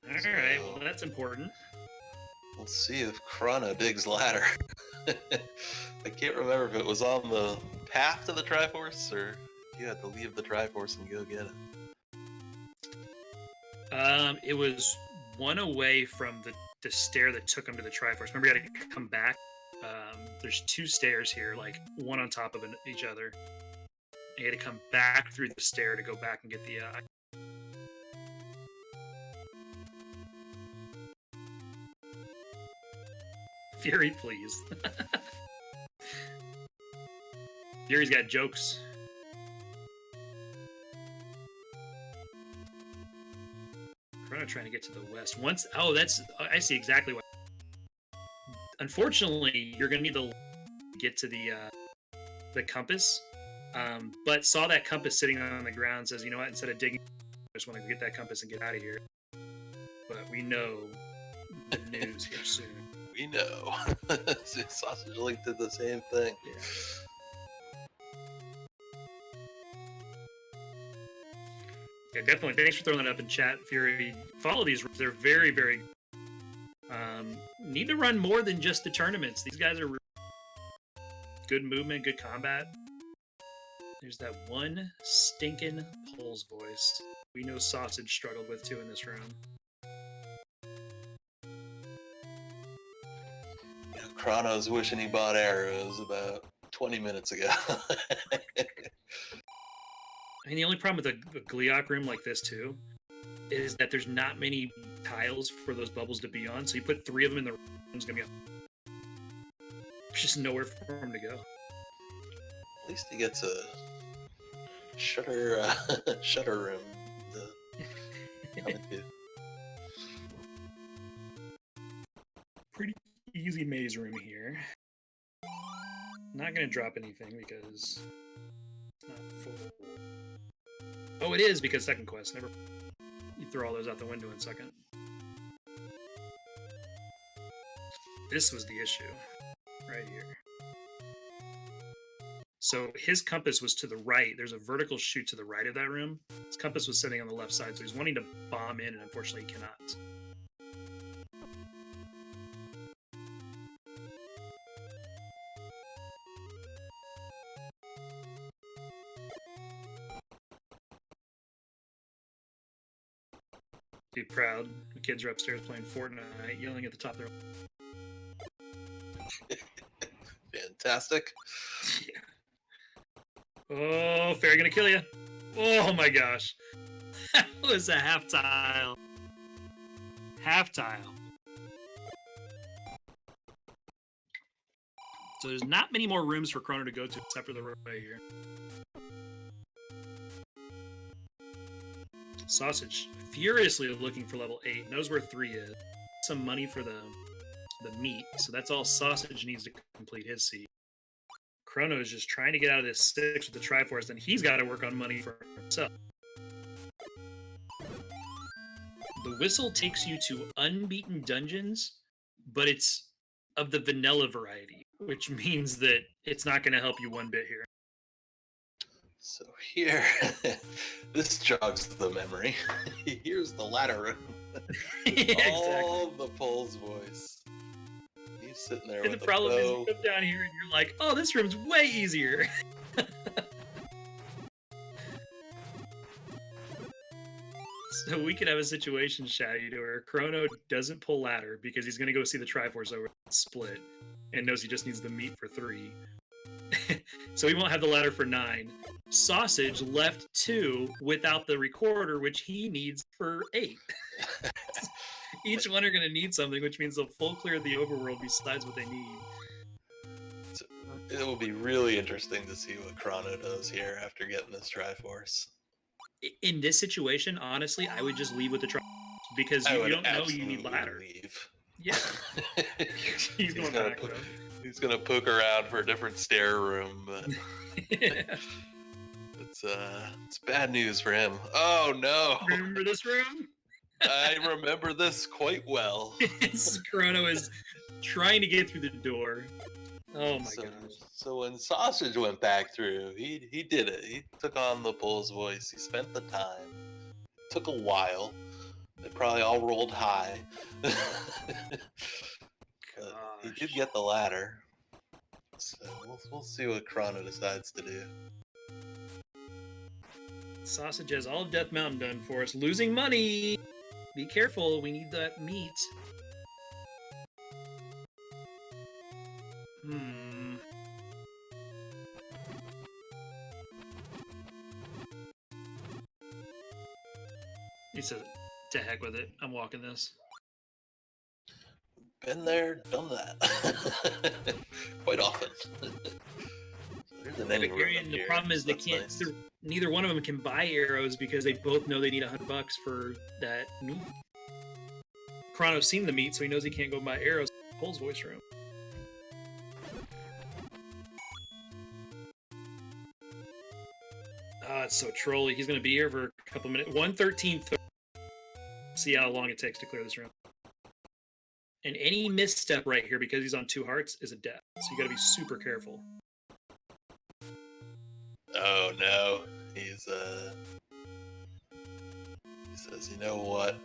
Alright, well that's important. We'll see if Chrono digs ladder. I can't remember if it was on the path to the Triforce or you had to leave the Triforce and go get it. It was one away from the stair that took him to the Triforce. Remember, you had to come back. There's 2 stairs here, like one on top of each other. You had to come back through the stair to go back and get the Fury, please. Fury's got jokes. Chrono trying to get to the west. I see exactly what. Unfortunately, you're gonna need to get to the compass. But saw that compass sitting on the ground. Says, you know what? Instead of digging, I just want to get that compass and get out of here. But we know the news here soon. We know. Sassagelink did the same thing. Yeah. Yeah, definitely. Thanks for throwing that up in chat, Fury. Follow these. They're very, very. Need to run more than just the tournaments. These guys are good movement, good combat. There's that one stinking Pulse voice we know Sausage struggled with too in this room. Yeah, Chrono's wishing he bought arrows about 20 minutes ago. I mean, the only problem with a Gliok room like this too is that there's not many tiles for those bubbles to be on. So you put 3 of them in the room, it's gonna be there's just nowhere for him to go. At least he gets a shutter room to come into. Pretty easy maze room here. Not gonna drop anything because it's not full. Oh, it is because second quest. Never. You throw all those out the window in second. This was the issue, right here. So his compass was to the right. There's a vertical chute to the right of that room. His compass was sitting on the left side, so he's wanting to bomb in, and unfortunately he cannot. Be proud. The kids are upstairs playing Fortnite, yelling at the top of their... Fantastic. Yeah. Oh, Fairy gonna kill you. Oh my gosh. That was a half tile. Half tile. So there's not many more rooms for Chrono to go to except for the roadway here. Sausage furiously looking for level 8. Knows where 3 is. Some money for the meat. So that's all Sausage needs to complete his seed. Chrono is just trying to get out of this 6 with the Triforce, and he's got to work on money for himself. The whistle takes you to unbeaten dungeons, but it's of the vanilla variety, which means that it's not going to help you one bit here. So here, this jogs the memory. Here's the ladder room. Yeah, All exactly. the Pulse voice. He's sitting there And with the problem a is bow. you come down here and you're like, oh, this room's way easier. So we could have a situation, Shady, where Chrono doesn't pull ladder because he's going to go see the Triforce over and split and knows he just needs the meat for 3. So he won't have the ladder for 9. Sausage left 2 without the recorder, which he needs for 8. Each one are going to need something, which means they'll full clear the overworld besides what they need. So it will be really interesting to see what Chrono does here after getting this Triforce. In this situation, honestly, I would just leave with the Triforce because you don't know you need ladder. Leave. Yeah. He's going back, though. He's gonna poke around for a different stair room, but Yeah. it's bad news for him. Oh no! Remember this room? I remember this quite well. Chrono is trying to get through the door. Oh my gosh. So when Sausage went back through, he did it. He took on the Pulse voice. He spent the time. It took a while. They probably all rolled high. But he did get the ladder. So we'll see what Chrono decides to do. Sausage has all of Death Mountain done for us. Losing money! Be careful, we need that meat. He said, to heck with it. I'm walking this. Been there, done that. Quite often. There's an ending room up The here, problem is so they that's can't. nice. Neither one of them can buy arrows because they both know they need $100 for that meat. Chrono's seen the meat, so he knows he can't go buy arrows in Cole's voice room. Ah, it's so trolly. He's going to be here for a couple minutes. 1:13. See how long it takes to clear this room. And any misstep right here, because he's on 2 hearts, is a death. So you got to be super careful. Oh no, he says, you know what?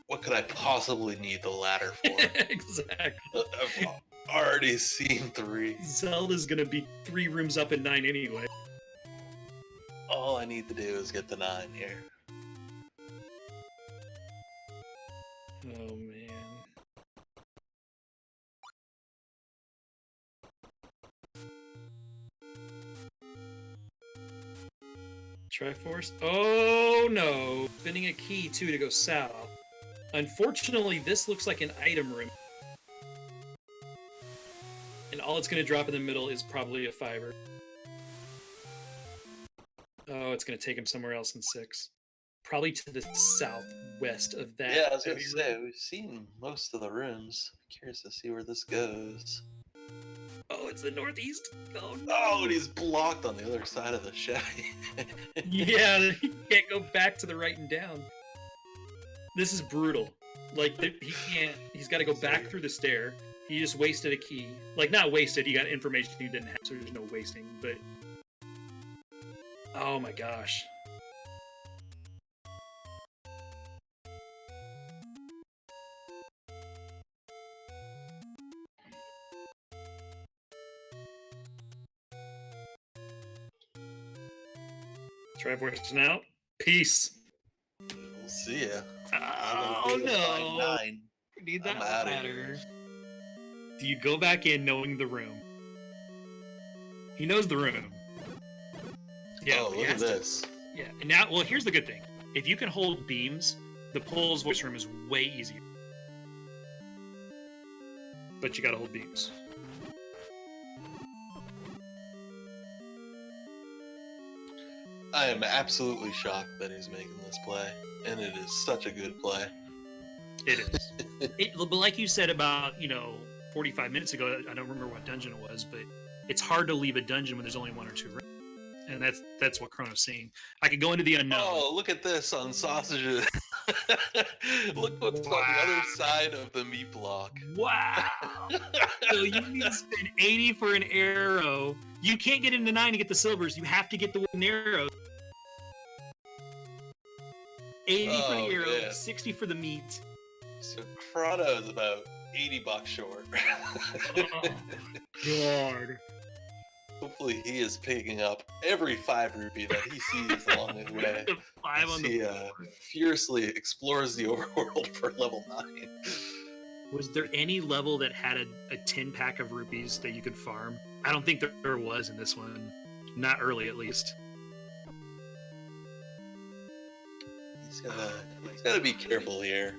What could I possibly need the ladder for? Exactly. I've already seen 3. Zelda's gonna be 3 rooms up in 9 anyway. All I need to do is get to 9 here. Oh man. Triforce. Oh no! Spinning a key too to go south. Unfortunately, this looks like an item room. And all it's going to drop in the middle is probably a fiber. Oh, it's going to take him somewhere else in 6. Probably to the southwest of that. Yeah, I was going to say, we've seen most of the rooms. Curious to see where this goes. Oh, it's the northeast. Oh, no. Oh, and he's blocked on the other side of the Chevy. Yeah, he can't go back to the right and down. This is brutal. Like, he can't, he's got to go back through the stair. He just wasted a key. Like, not wasted, he got information he didn't have, so there's no wasting, but... Oh my gosh. Triforce out. Peace. We'll see ya. Oh no! 9. We need that I'm outta ladder. Do you go back in knowing the room? He knows the room. Yeah. Oh, look at this. Yeah. And now, well, here's the good thing. If you can hold beams, the Pole's voice room is way easier. But you gotta hold beams. I am absolutely shocked that he's making this play, and it is such a good play. It is. But like you said about, 45 minutes ago, I don't remember what dungeon it was, but it's hard to leave a dungeon when there's only 1 or 2 rooms. And that's what Chrono's seeing. I could go into the unknown. Oh, look at this on Sausages. Look what's on the other side of the meat block. Wow. So you need to spend 80 for an arrow. You can't get into 9 to get the silvers. You have to get the wooden arrow. 80 for the arrow, yeah. 60 for the meat. So Chrono is about $80 short. Oh, God. Hopefully he is picking up every 5 rupee that he sees along his way. The 5 on He the fiercely explores the overworld for level 9. Was there any level that had a 10 pack of rupees that you could farm? I don't think there was in this one. Not early, at least. He's gotta be careful here.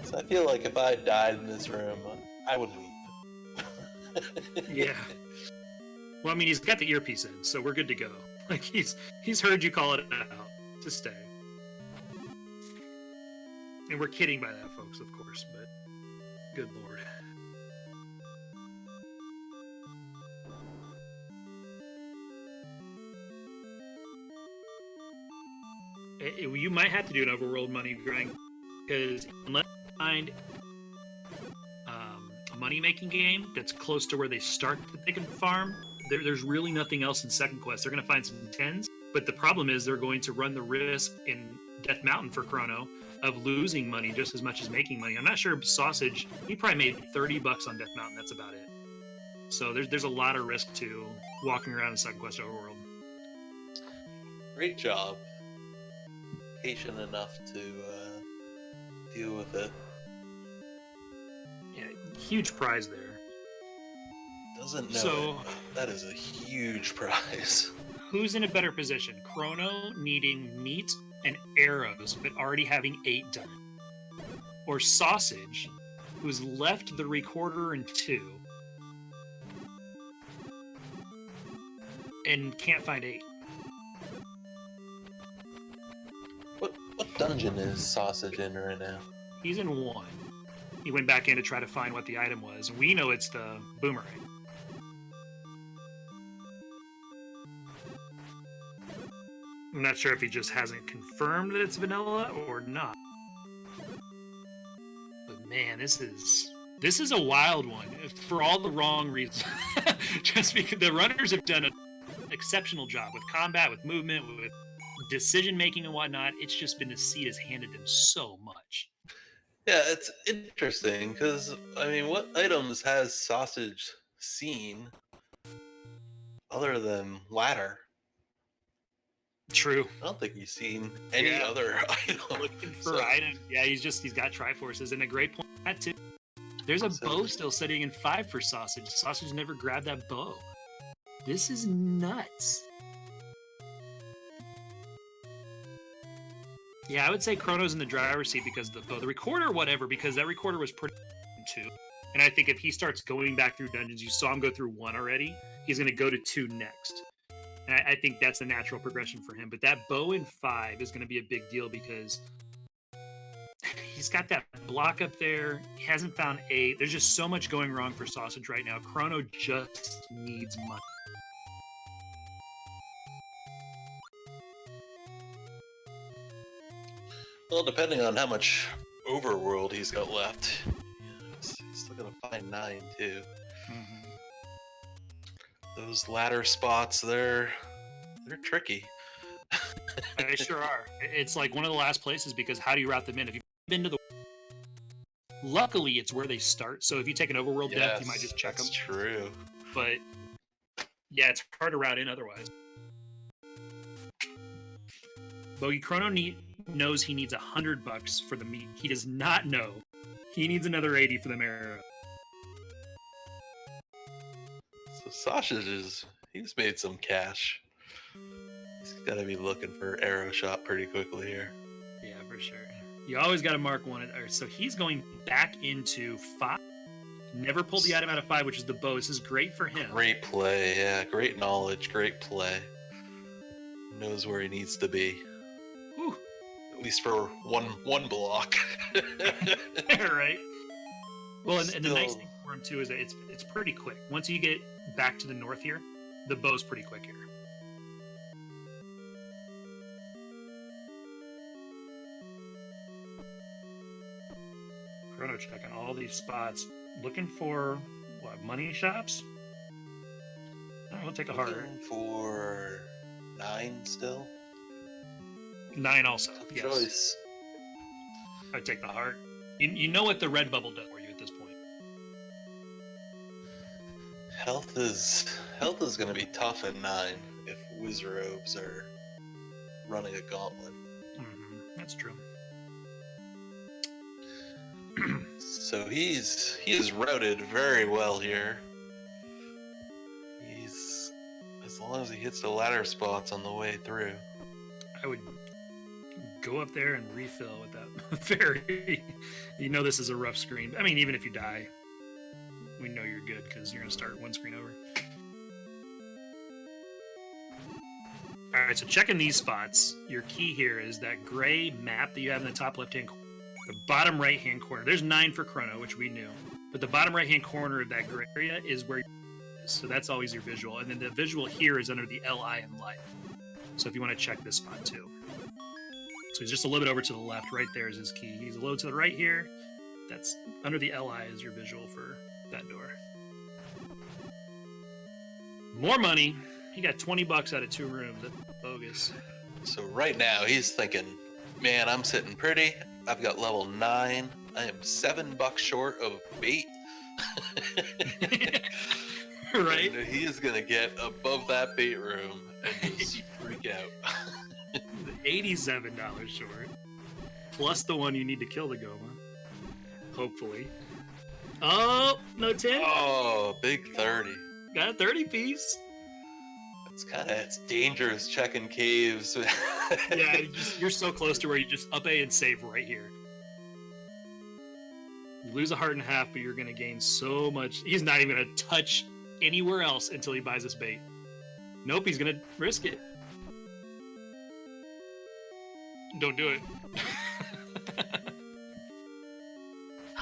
So I feel like if I died in this room, I would leave. Yeah. Well, I mean, he's got the earpiece in, so we're good to go. Like, he's heard you call it out to stay. And we're kidding by that, folks, of course, but good lord. You might have to do an overworld money grind, because unless you find a money-making game that's close to where they start that they can farm, there's really nothing else in Second Quest. They're going to find some 10s, but the problem is they're going to run the risk in Death Mountain for Chrono of losing money just as much as making money. I'm not sure Sausage, he probably made $30 on Death Mountain. That's about it. So there's a lot of risk to walking around in Second Quest Overworld. Great job. Patient enough to deal with it. Yeah, huge prize there. Doesn't know So- it, but that is a huge prize. Who's in a better position? Chrono needing meat and arrows, but already having 8 done. Or Sausage who's left the recorder in 2 and can't find 8. What dungeon is Sausage in right now? He's in 1. He went back in to try to find what the item was. We know it's the boomerang. I'm not sure if he just hasn't confirmed that it's vanilla or not. But man, this is a wild one for all the wrong reasons. Just because the runners have done an exceptional job with combat, with movement, with decision making and whatnot. It's just been the seat has handed them so much. Yeah, it's interesting because I mean, what items has Sausage seen other than ladder? True. I don't think he's seen any Yeah. other item. Looking for items. Yeah, he's got Triforces and a great point at too. There's a bow still sitting in 5 for Sausage. Sausage never grabbed that bow. This is nuts. Yeah, I would say Chrono's in the driver's seat because the bow. The recorder, whatever, because that recorder was pretty 2. And I think if he starts going back through dungeons, you saw him go through 1 already, he's going to go to 2 next. And I think that's the natural progression for him. But that bow in 5 is going to be a big deal because he's got that block up there. He hasn't found 8. There's just so much going wrong for Sausage right now. Chrono just needs money. Well, depending on how much overworld he's got left, he's still gonna find 9 too. Mm-hmm. Those ladder spots, they're tricky. They sure are. It's like one of the last places because how do you route them in? If you've been to the... Luckily, it's where they start. So if you take an overworld death, you might just check them. That's true. But yeah, it's hard to route in otherwise. Bogey Chrono knows he needs $100 for the meat. He does not know he needs another 80 for the marrow. So Sausage he's made some cash. He's got to be looking for arrow shot pretty quickly here. Yeah, for sure. You always got to mark 1 at Earth. So he's going back into 5. Never pulled the item out of 5, which is the bow. This is great for him. Great play, yeah. Great knowledge, great play. Knows where he needs to be. Whew. At least for one block. Right. Well, and the nice thing for him too is that it's pretty quick. Once you get back to the north here, the bow's pretty quick here. Chrono checking all these spots, looking for what, money shops? Oh, we'll take a heart. Looking for 9 still. 9 also. Tough Yes. choice. I'd take the heart. You know what the red bubble does for you at this point. Health is going to be tough at 9 if Wizrobes are running a gauntlet. Mm-hmm. That's true. So he is routed very well here. He's, as long as he hits the ladder spots on the way through. I would go up there and refill with that fairy. You know this is a rough screen. I mean, even if you die, we know you're good because you're going to start 1 screen over. All right, so checking these spots, your key here is that gray map that you have in the top left-hand corner. The bottom right-hand corner. There's 9 for Chrono, which we knew. But the bottom right-hand corner of that gray area is where is. So that's always your visual. And then the visual here is under the LI and light. So if you want to check this spot too. So he's just a little bit over to the left. Right there is his key. He's a little to the right here. That's under the LI is your visual for that door. More money. He got $20 out of 2 rooms. That's bogus. So right now he's thinking, man, I'm sitting pretty. I've got level 9. I am $7 short of bait. Right? And he is gonna get above that bait room and just freak out. $87 short. Plus the one you need to kill the Goma. Hopefully. Oh, no 10? Oh, big 30. Got a 30 piece. It's dangerous checking caves. Yeah, you're so close to where you just up A and save right here. You lose a heart and a half, but you're going to gain so much. He's not even going to touch anywhere else until he buys this bait. Nope, he's going to risk it. Don't do it.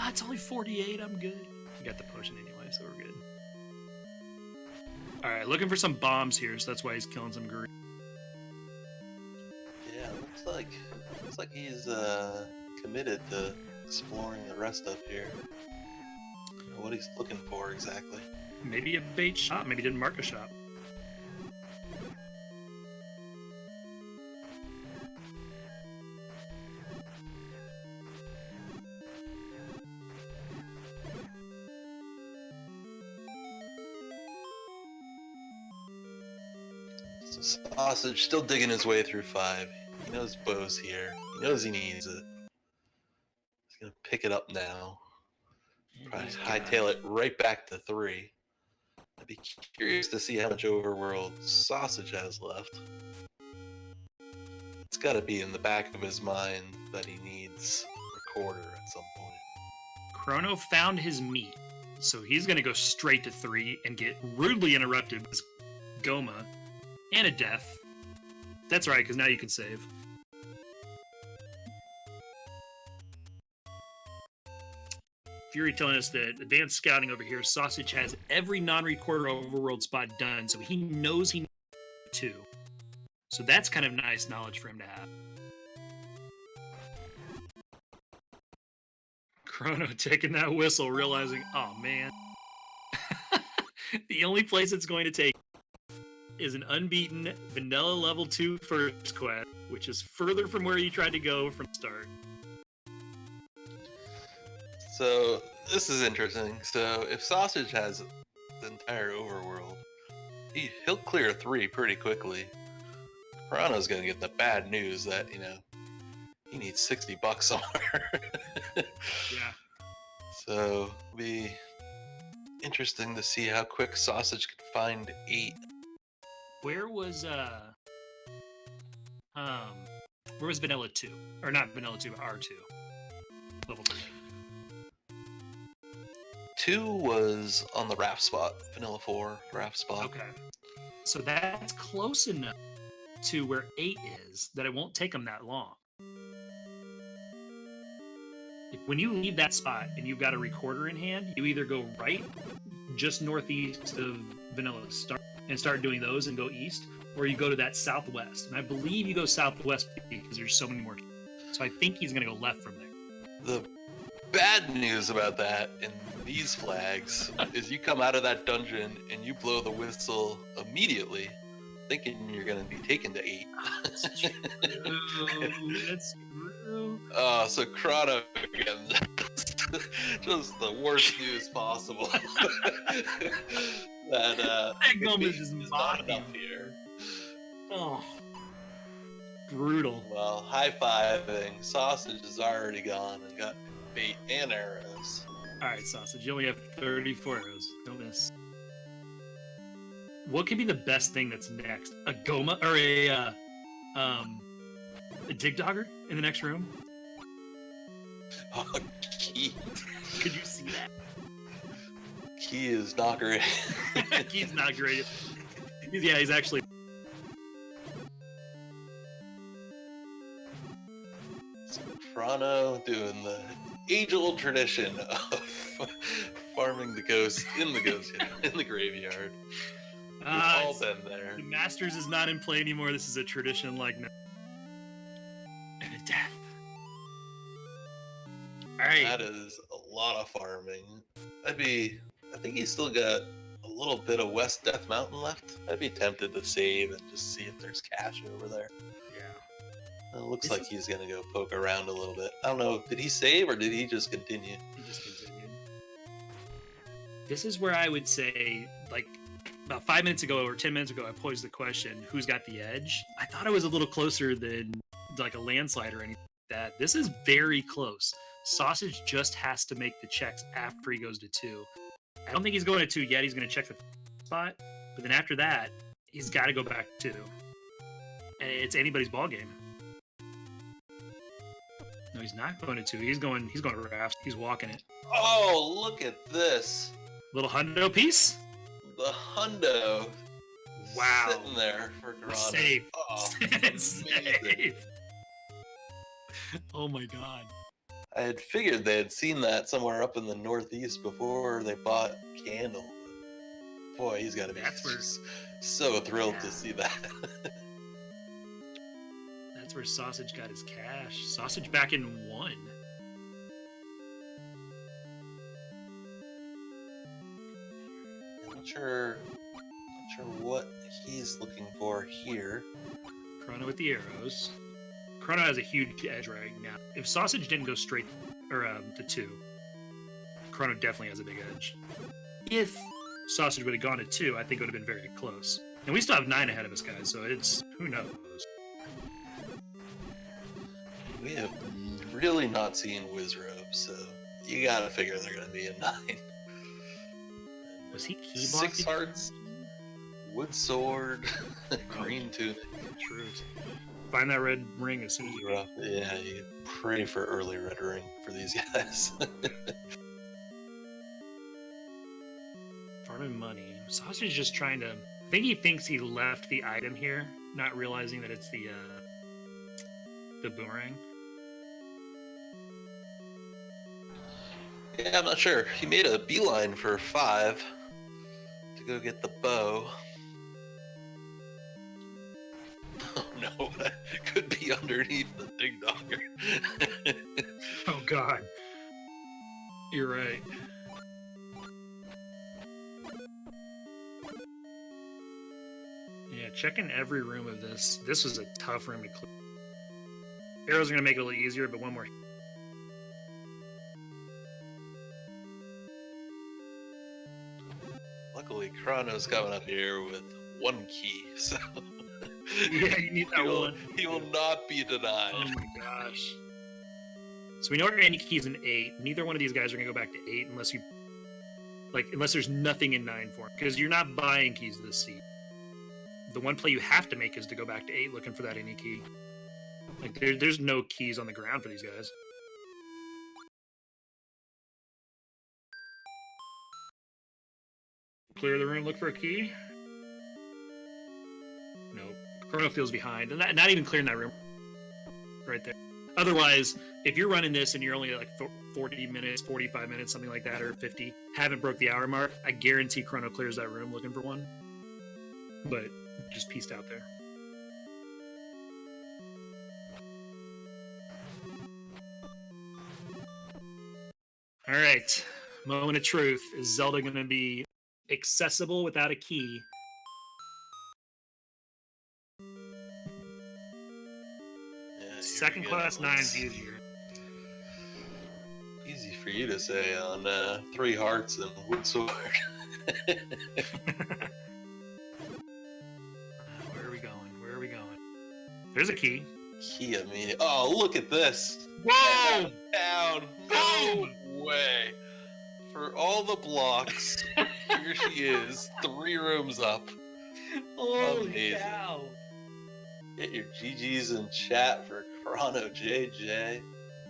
It's only 48. I'm good. We got the potion anyway, so we're good. All right, looking for some bombs here, so that's why he's killing some green. Yeah, looks like he's committed to exploring the rest up here. I don't know what he's looking for exactly. Maybe a bait shop. Maybe he didn't mark a shop. So Sausage still digging his way through 5. He knows Bo's here. He knows he needs it. He's gonna pick it up now. Probably hightail it right back to 3. I'd be curious to see how much overworld Sausage has left. It's gotta be in the back of his mind that he needs Recorder at some point. Chrono found his meat, so he's going to go straight to 3 and get rudely interrupted with Goma and a death. That's right, because now you can save. Fury telling us that advanced scouting over here, Sausage has every non-recorder overworld spot done, so he knows he needs 2. So that's kind of nice knowledge for him to have. Chrono taking that whistle, realizing, oh man, the only place it's going to take is an unbeaten vanilla level 2 first quest, which is further from where you tried to go from the start. So this is interesting. So if Sausage has the entire overworld, he'll clear 3 pretty quickly. Chrono's gonna get the bad news that, you know, he needs $60 somewhere. Yeah. So it'll be interesting to see how quick Sausage can find 8. Where was Vanilla 2? Or not Vanilla 2, but R2. Level 3. 2 was on the raft spot. Vanilla 4 raft spot. Okay. So that's close enough to where 8 is that it won't take him that long. When you leave that spot and you've got a recorder in hand, you either go right, just northeast of Vanilla and start doing those and go east, or you go to that southwest. And I believe you go southwest because there's so many more. So I think he's going to go left from there. The bad news about that in these flags is you come out of that dungeon and you blow the whistle immediately, thinking you're going to be taken to 8. That's true. That's true. So Chrono again, just the worst news possible. that Gomez is not enough here. Oh, brutal. Well, high-fiving. Sausage is already gone and got bait and arrows. All right, Sausage, you only have 34 arrows. Don't miss. What could be the best thing that's next? A Goma or a Dig Dogger in the next room? Oh, Key. Could you see that? Key is not great. Key's not great. He's actually. So Chrono doing the age-old tradition of farming the ghosts in the graveyard. We've all been there. The Masters is not in play anymore. This is a tradition like no. And a death. All right. That is a lot of farming. I think he's still got a little bit of West Death Mountain left. I'd be tempted to save and just see if there's cash over there. Yeah. It looks like he's gonna go poke around a little bit. I don't know, did he save or did he just continue? He just continued. This is where I would say, like, about 5 minutes ago or 10 minutes ago, I posed the question, who's got the edge? I thought it was a little closer than like a landslide or anything like that. This is very close. Sausage just has to make the checks after he goes to 2. I don't think he's going to 2 yet. He's going to check the spot. But then after that, he's got to go back to 2. And it's anybody's ball game. No, he's not going to 2. He's going to raft. He's walking it. Oh, look at this. Little hundo piece. The hundo. Wow. Sitting there for Toronto. Safe. Oh, Safe. Oh my god. I had figured they had seen that somewhere up in the Northeast before they bought Candle. Boy, he's got to be so thrilled to see that. That's where Sausage got his cash. Sausage back in 1. I'm not sure what he's looking for here. Chrono with the arrows. Chrono has a huge edge right now. If Sausage didn't go straight to 2, Chrono definitely has a big edge. If Sausage would have gone to 2, I think it would have been very close. And we still have 9 ahead of us, guys, so it's who knows. We have really not seen Wizrobe, so you gotta figure they're gonna be a 9. Was he key blocked? 6 hearts, wood sword, green tunic. Truth. Find that red ring as soon as you can. Yeah, you pray for early red ring for these guys. Farming money. Sausage is just trying to... I think he thinks he left the item here, not realizing that it's the boomerang. Yeah, I'm not sure. He made a beeline for 5 to go get the bow. Oh no, that could be underneath the dig dogger. Oh god. You're right. Yeah, checking every room of this. This was a tough room to clear. Arrows are going to make it a little easier, but one more. Luckily, Chrono's coming up here with 1 key, so... Yeah, you need that one. He will not be denied. Oh my gosh. So we know our any keys in 8. Neither one of these guys are going to go back to 8 unless you... unless there's nothing in 9 for him. Because you're not buying keys to this seat. The one play you have to make is to go back to 8 looking for that any key. There's no keys on the ground for these guys. Clear the room, look for a key. Nope. Chrono feels behind. And not even clearing that room. Right there. Otherwise, if you're running this and you're only like 40 minutes, 45 minutes, something like that, or 50, haven't broke the hour mark, I guarantee Chrono clears that room looking for one. But just pieced out there. All right, moment of truth. Is Zelda going to be accessible without a key? Yeah, Second class 9's easier. Easy for you to say on 3 hearts and wood sword. Where are we going? Where are we going? There's a key. Key, I mean, oh, look at this. Whoa! Down. No way. For all the blocks, here she is, 3 rooms up. Holy cow. Get your GGs in chat for ChronoJJ.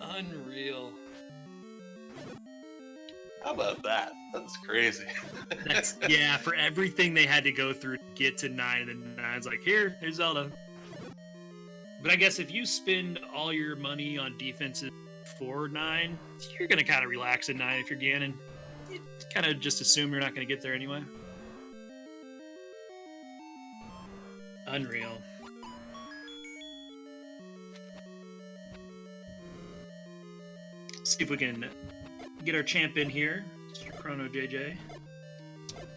Unreal. How about that? That's crazy. Yeah, for everything they had to go through to get to 9, and then 9's like, here's Zelda. But I guess if you spend all your money on defenses for 9, you're going to kind of relax at 9 if you're Ganon. You kind of just assume you're not going to get there anyway. Unreal. See if we can get our champ in here. Mr. ChronoJJ.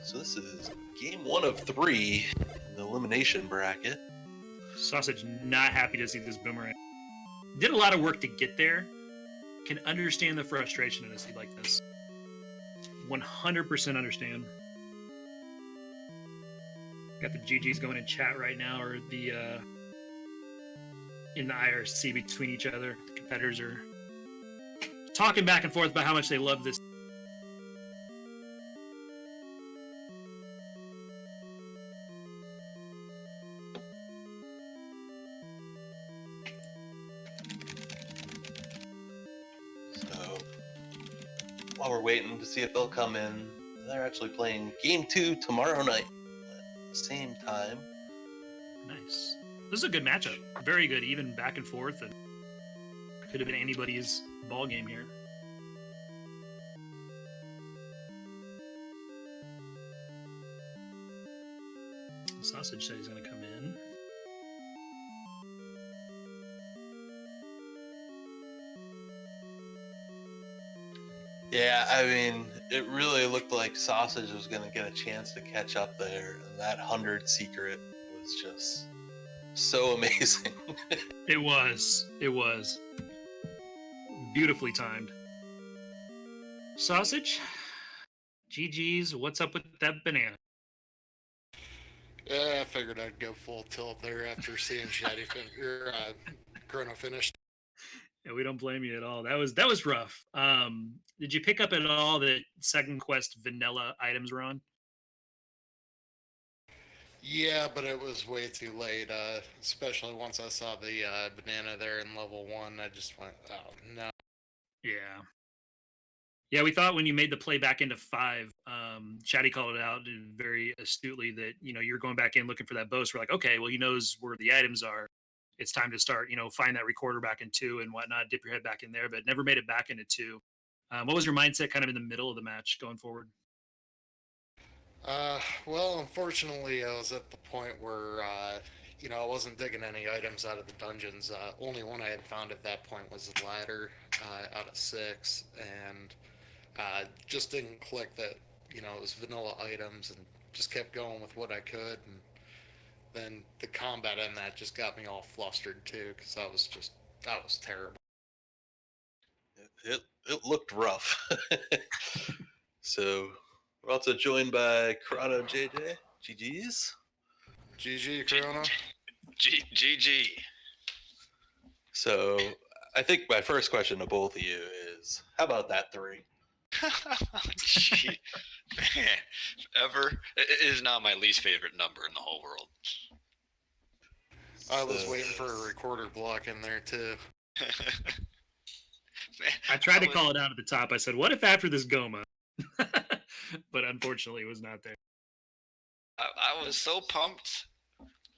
So this is game 1 of 3 in the elimination bracket. Sausage not happy to see this boomerang. Did a lot of work to get there. Can understand the frustration in a seed like this. 100% understand. Got the GGs going in chat right now, or the in the IRC between each other. The competitors are talking back and forth about how much they love this. while we're waiting to see if they'll come in, they're actually playing Game 2 tomorrow night at the same time. Nice. This is a good matchup. Very good, even back and forth, and could have been anybody's ball game here. Sausage said he's going to come in. Yeah, I mean, it really looked like Sausage was going to get a chance to catch up there, and that 100 secret was just so amazing. It was. Beautifully timed. Sausage? GG's, what's up with that banana? Yeah, I figured I'd go full tilt there after seeing Chrono finished. Yeah, we don't blame you at all. That was rough. Did you pick up at all that second quest vanilla items were on? Yeah, but it was way too late, especially once I saw the banana there in level 1. I just went, oh, no. Yeah, we thought when you made the play back into 5, Shaddy called it out very astutely that, you're going back in looking for that boast. We're like, okay, well, he knows where the items are. It's time to start, find that recorder back in 2 and whatnot, dip your head back in there, but never made it back into 2. What was your mindset kind of in the middle of the match going forward? Well, unfortunately, I was at the point where, I wasn't digging any items out of the dungeons. Only one I had found at that point was the ladder out of 6, and just didn't click that, it was vanilla items, and just kept going with what I could, and then the combat in that just got me all flustered too, because that was terrible. It looked rough. So we're also joined by ChronoJJ. GG's. GG, Chrono. GG. So I think my first question to both of you is, how about that 3? Gee, man, it is not my least favorite number in the whole world. I was waiting for a recorder block in there too. Man, I tried to call it out at the top. I said, what if after this Goma? But unfortunately, it was not there. I was so pumped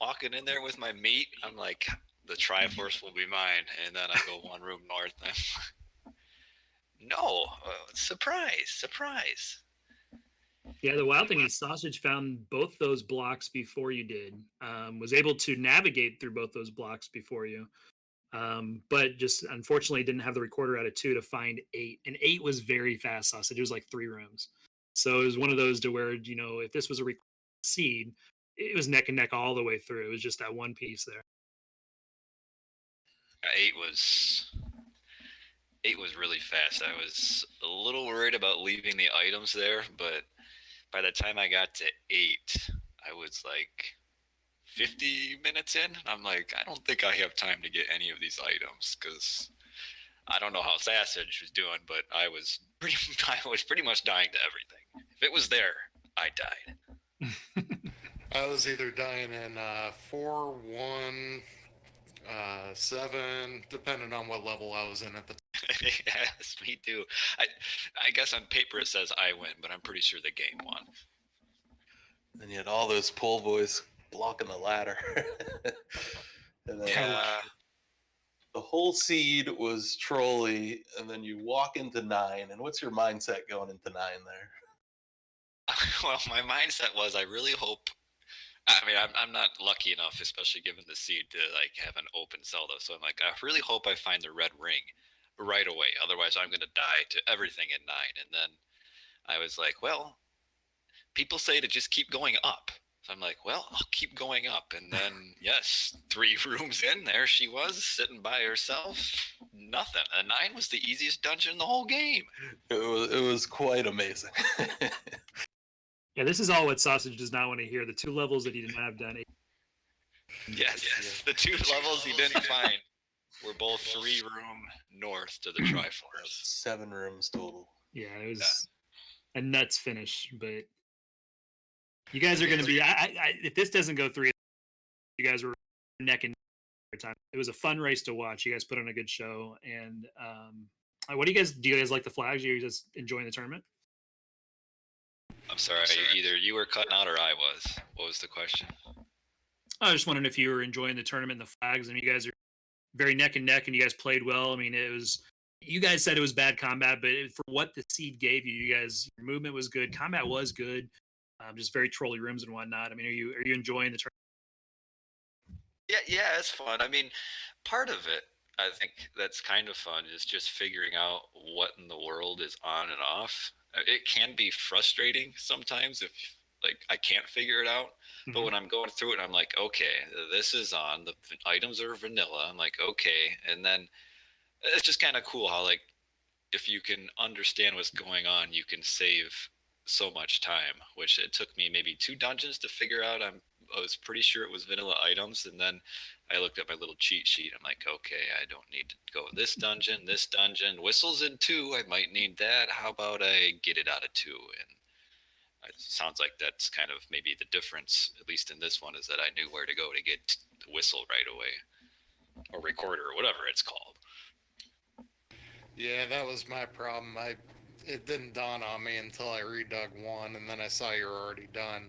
walking in there with my meat. I'm like, the Triforce will be mine. And then I go one room north. No, surprise. Yeah, the wild thing is Sausage found both those blocks before you did. Was able to navigate through both those blocks before you. But just unfortunately didn't have the recorder out of 2 to find 8. And 8 was very fast, Sausage. It was like 3 rooms. So it was one of those to where, if this was a seed, it was neck and neck all the way through. It was just that one piece there. 8 was really fast. I was a little worried about leaving the items there, but by the time I got to 8, I was like 50 minutes in. I'm like, I don't think I have time to get any of these items, because I don't know how Sausage was doing, but I was pretty much dying to everything. If it was there, I died. I was either dying in 4, 1, 7, depending on what level I was in at the time. Yes, me too. I guess on paper it says I win, but I'm pretty sure the game won. And you had all those pole boys blocking the ladder. And then the whole seed was Trolly, and then you walk into 9. And what's your mindset going into 9 there? Well, my mindset was, I really hope. I mean, I'm not lucky enough, especially given the seed, to like have an open Zelda. So I'm like, I really hope I find the red ring right away. Otherwise, I'm going to die to everything in 9. And then I was like, well, people say to just keep going up. So I'm like, well, I'll keep going up. And then, yes, 3 rooms in, there she was, sitting by herself. Nothing. And 9 was the easiest dungeon in the whole game. It was quite amazing. Yeah, this is all what Sausage does not want to hear. The 2 levels that he did not have done. Yes. The 2 levels he didn't find were both 3-room north to the Triforce. 7 rooms total. Yeah, it was a nuts finish, but you guys are going to be. If this doesn't go 3, you guys were neck and neck every time. It was a fun race to watch. You guys put on a good show, and What do you guys like the flags? Are you just enjoying the tournament? I'm sorry, either you were cutting out or I was. What was the question? I was just wondering if you were enjoying the tournament and the flags. I mean, you guys are very neck and neck, and you guys played well. I mean, it was. You guys said it was bad combat, but for what the seed gave you, you guys your movement was good, combat was good, just very trolly rooms and whatnot. I mean, are you enjoying the tournament? Yeah, it's fun. I mean, part of it, I think that's kind of fun is just figuring out what in the world is on and off. It can be frustrating sometimes if like I can't figure it out. Mm-hmm. But when I'm going through it, I'm like, okay, this is on. The items are vanilla. I'm like, okay, and then it's just kind of cool how like if you can understand what's going on, you can save so much time. Which it took me maybe 2 dungeons to figure out. I was pretty sure it was vanilla items, and then I looked at my little cheat sheet. I'm like, okay, I don't need to go this dungeon, whistles in 2. I might need that. How about I get it out of 2? And it sounds like that's kind of maybe the difference, at least in this one, is that I knew where to go to get the whistle right away, or recorder, or whatever it's called. Yeah, that was my problem. It didn't dawn on me until I redug 1, and then I saw you were already done.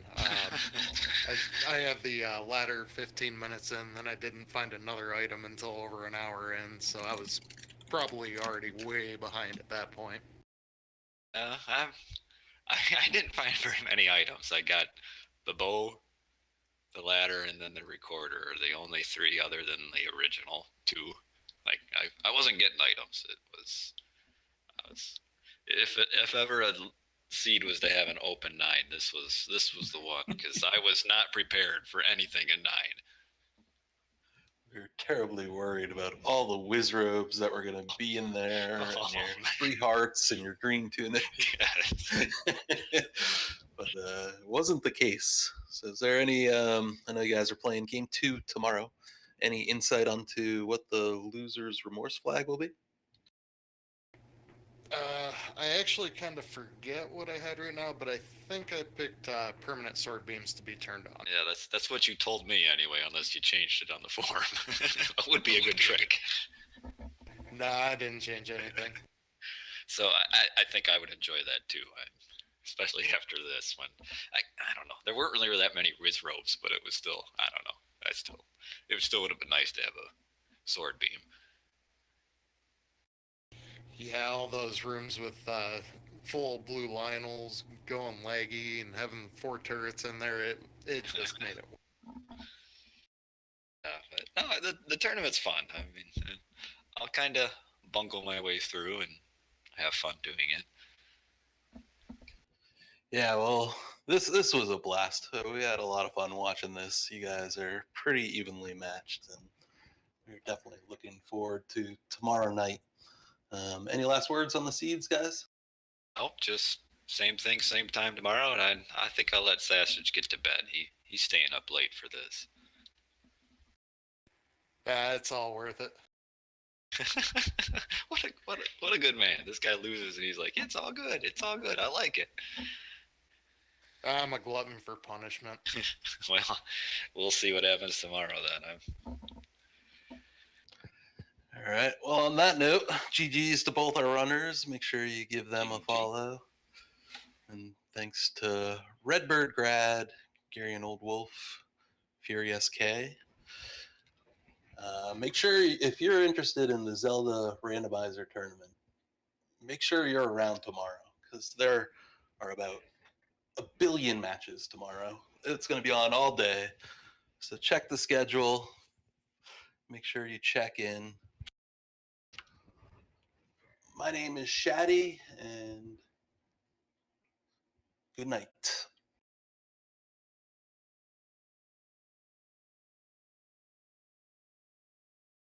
I had the ladder 15 minutes in, then I didn't find another item until over an hour in, so I was probably already way behind at that point. I didn't find very many items. I got the bow, the ladder, and then the recorder. The only 3 other than the original 2. Like I wasn't getting items. I was if ever a seed was to have an open 9, this was the one, because I was not prepared for anything in 9. We were terribly worried about all the whiz robes that were going to be in there, and your 3 hearts and your green tunic. But it wasn't the case. So is there any, I know you guys are playing game 2 tomorrow. Any insight onto what the loser's remorse flag will be? I actually kind of forget what I had right now, but I think I picked permanent sword beams to be turned on. Yeah, that's what you told me anyway, unless you changed it on the forum. That would be a good trick. Nah, I didn't change anything. So I think I would enjoy that too, especially after this one. I don't know. There weren't really that many whiz ropes, but it was still, I don't know. It still would have been nice to have a sword beam. Yeah, all those rooms with full blue Lionels going laggy and having 4 turrets in there, it just made it. But no, the tournament's fun. I mean, I'll kind of bungle my way through and have fun doing it. Yeah, well, this was a blast. We had a lot of fun watching this. You guys are pretty evenly matched, and we're definitely looking forward to tomorrow night. Any last words on the seeds, guys? Nope, just same thing, same time tomorrow, and I think I'll let Sassage get to bed. He's staying up late for this. It's all worth it. What a good man. This guy loses and he's like, it's all good. I like it. I'm a glutton for punishment. Well, we'll see what happens tomorrow then. All right. Well, on that note, GG's to both our runners. Make sure you give them a follow. And thanks to Redbird Grad, Gary and Old Wolf, Fury SK. Make sure, if you're interested in the Zelda Randomizer tournament, make sure you're around tomorrow, because there are about 1 billion matches tomorrow. It's going to be on all day. So check the schedule. Make sure you check in. My name is Shaddy, and good night.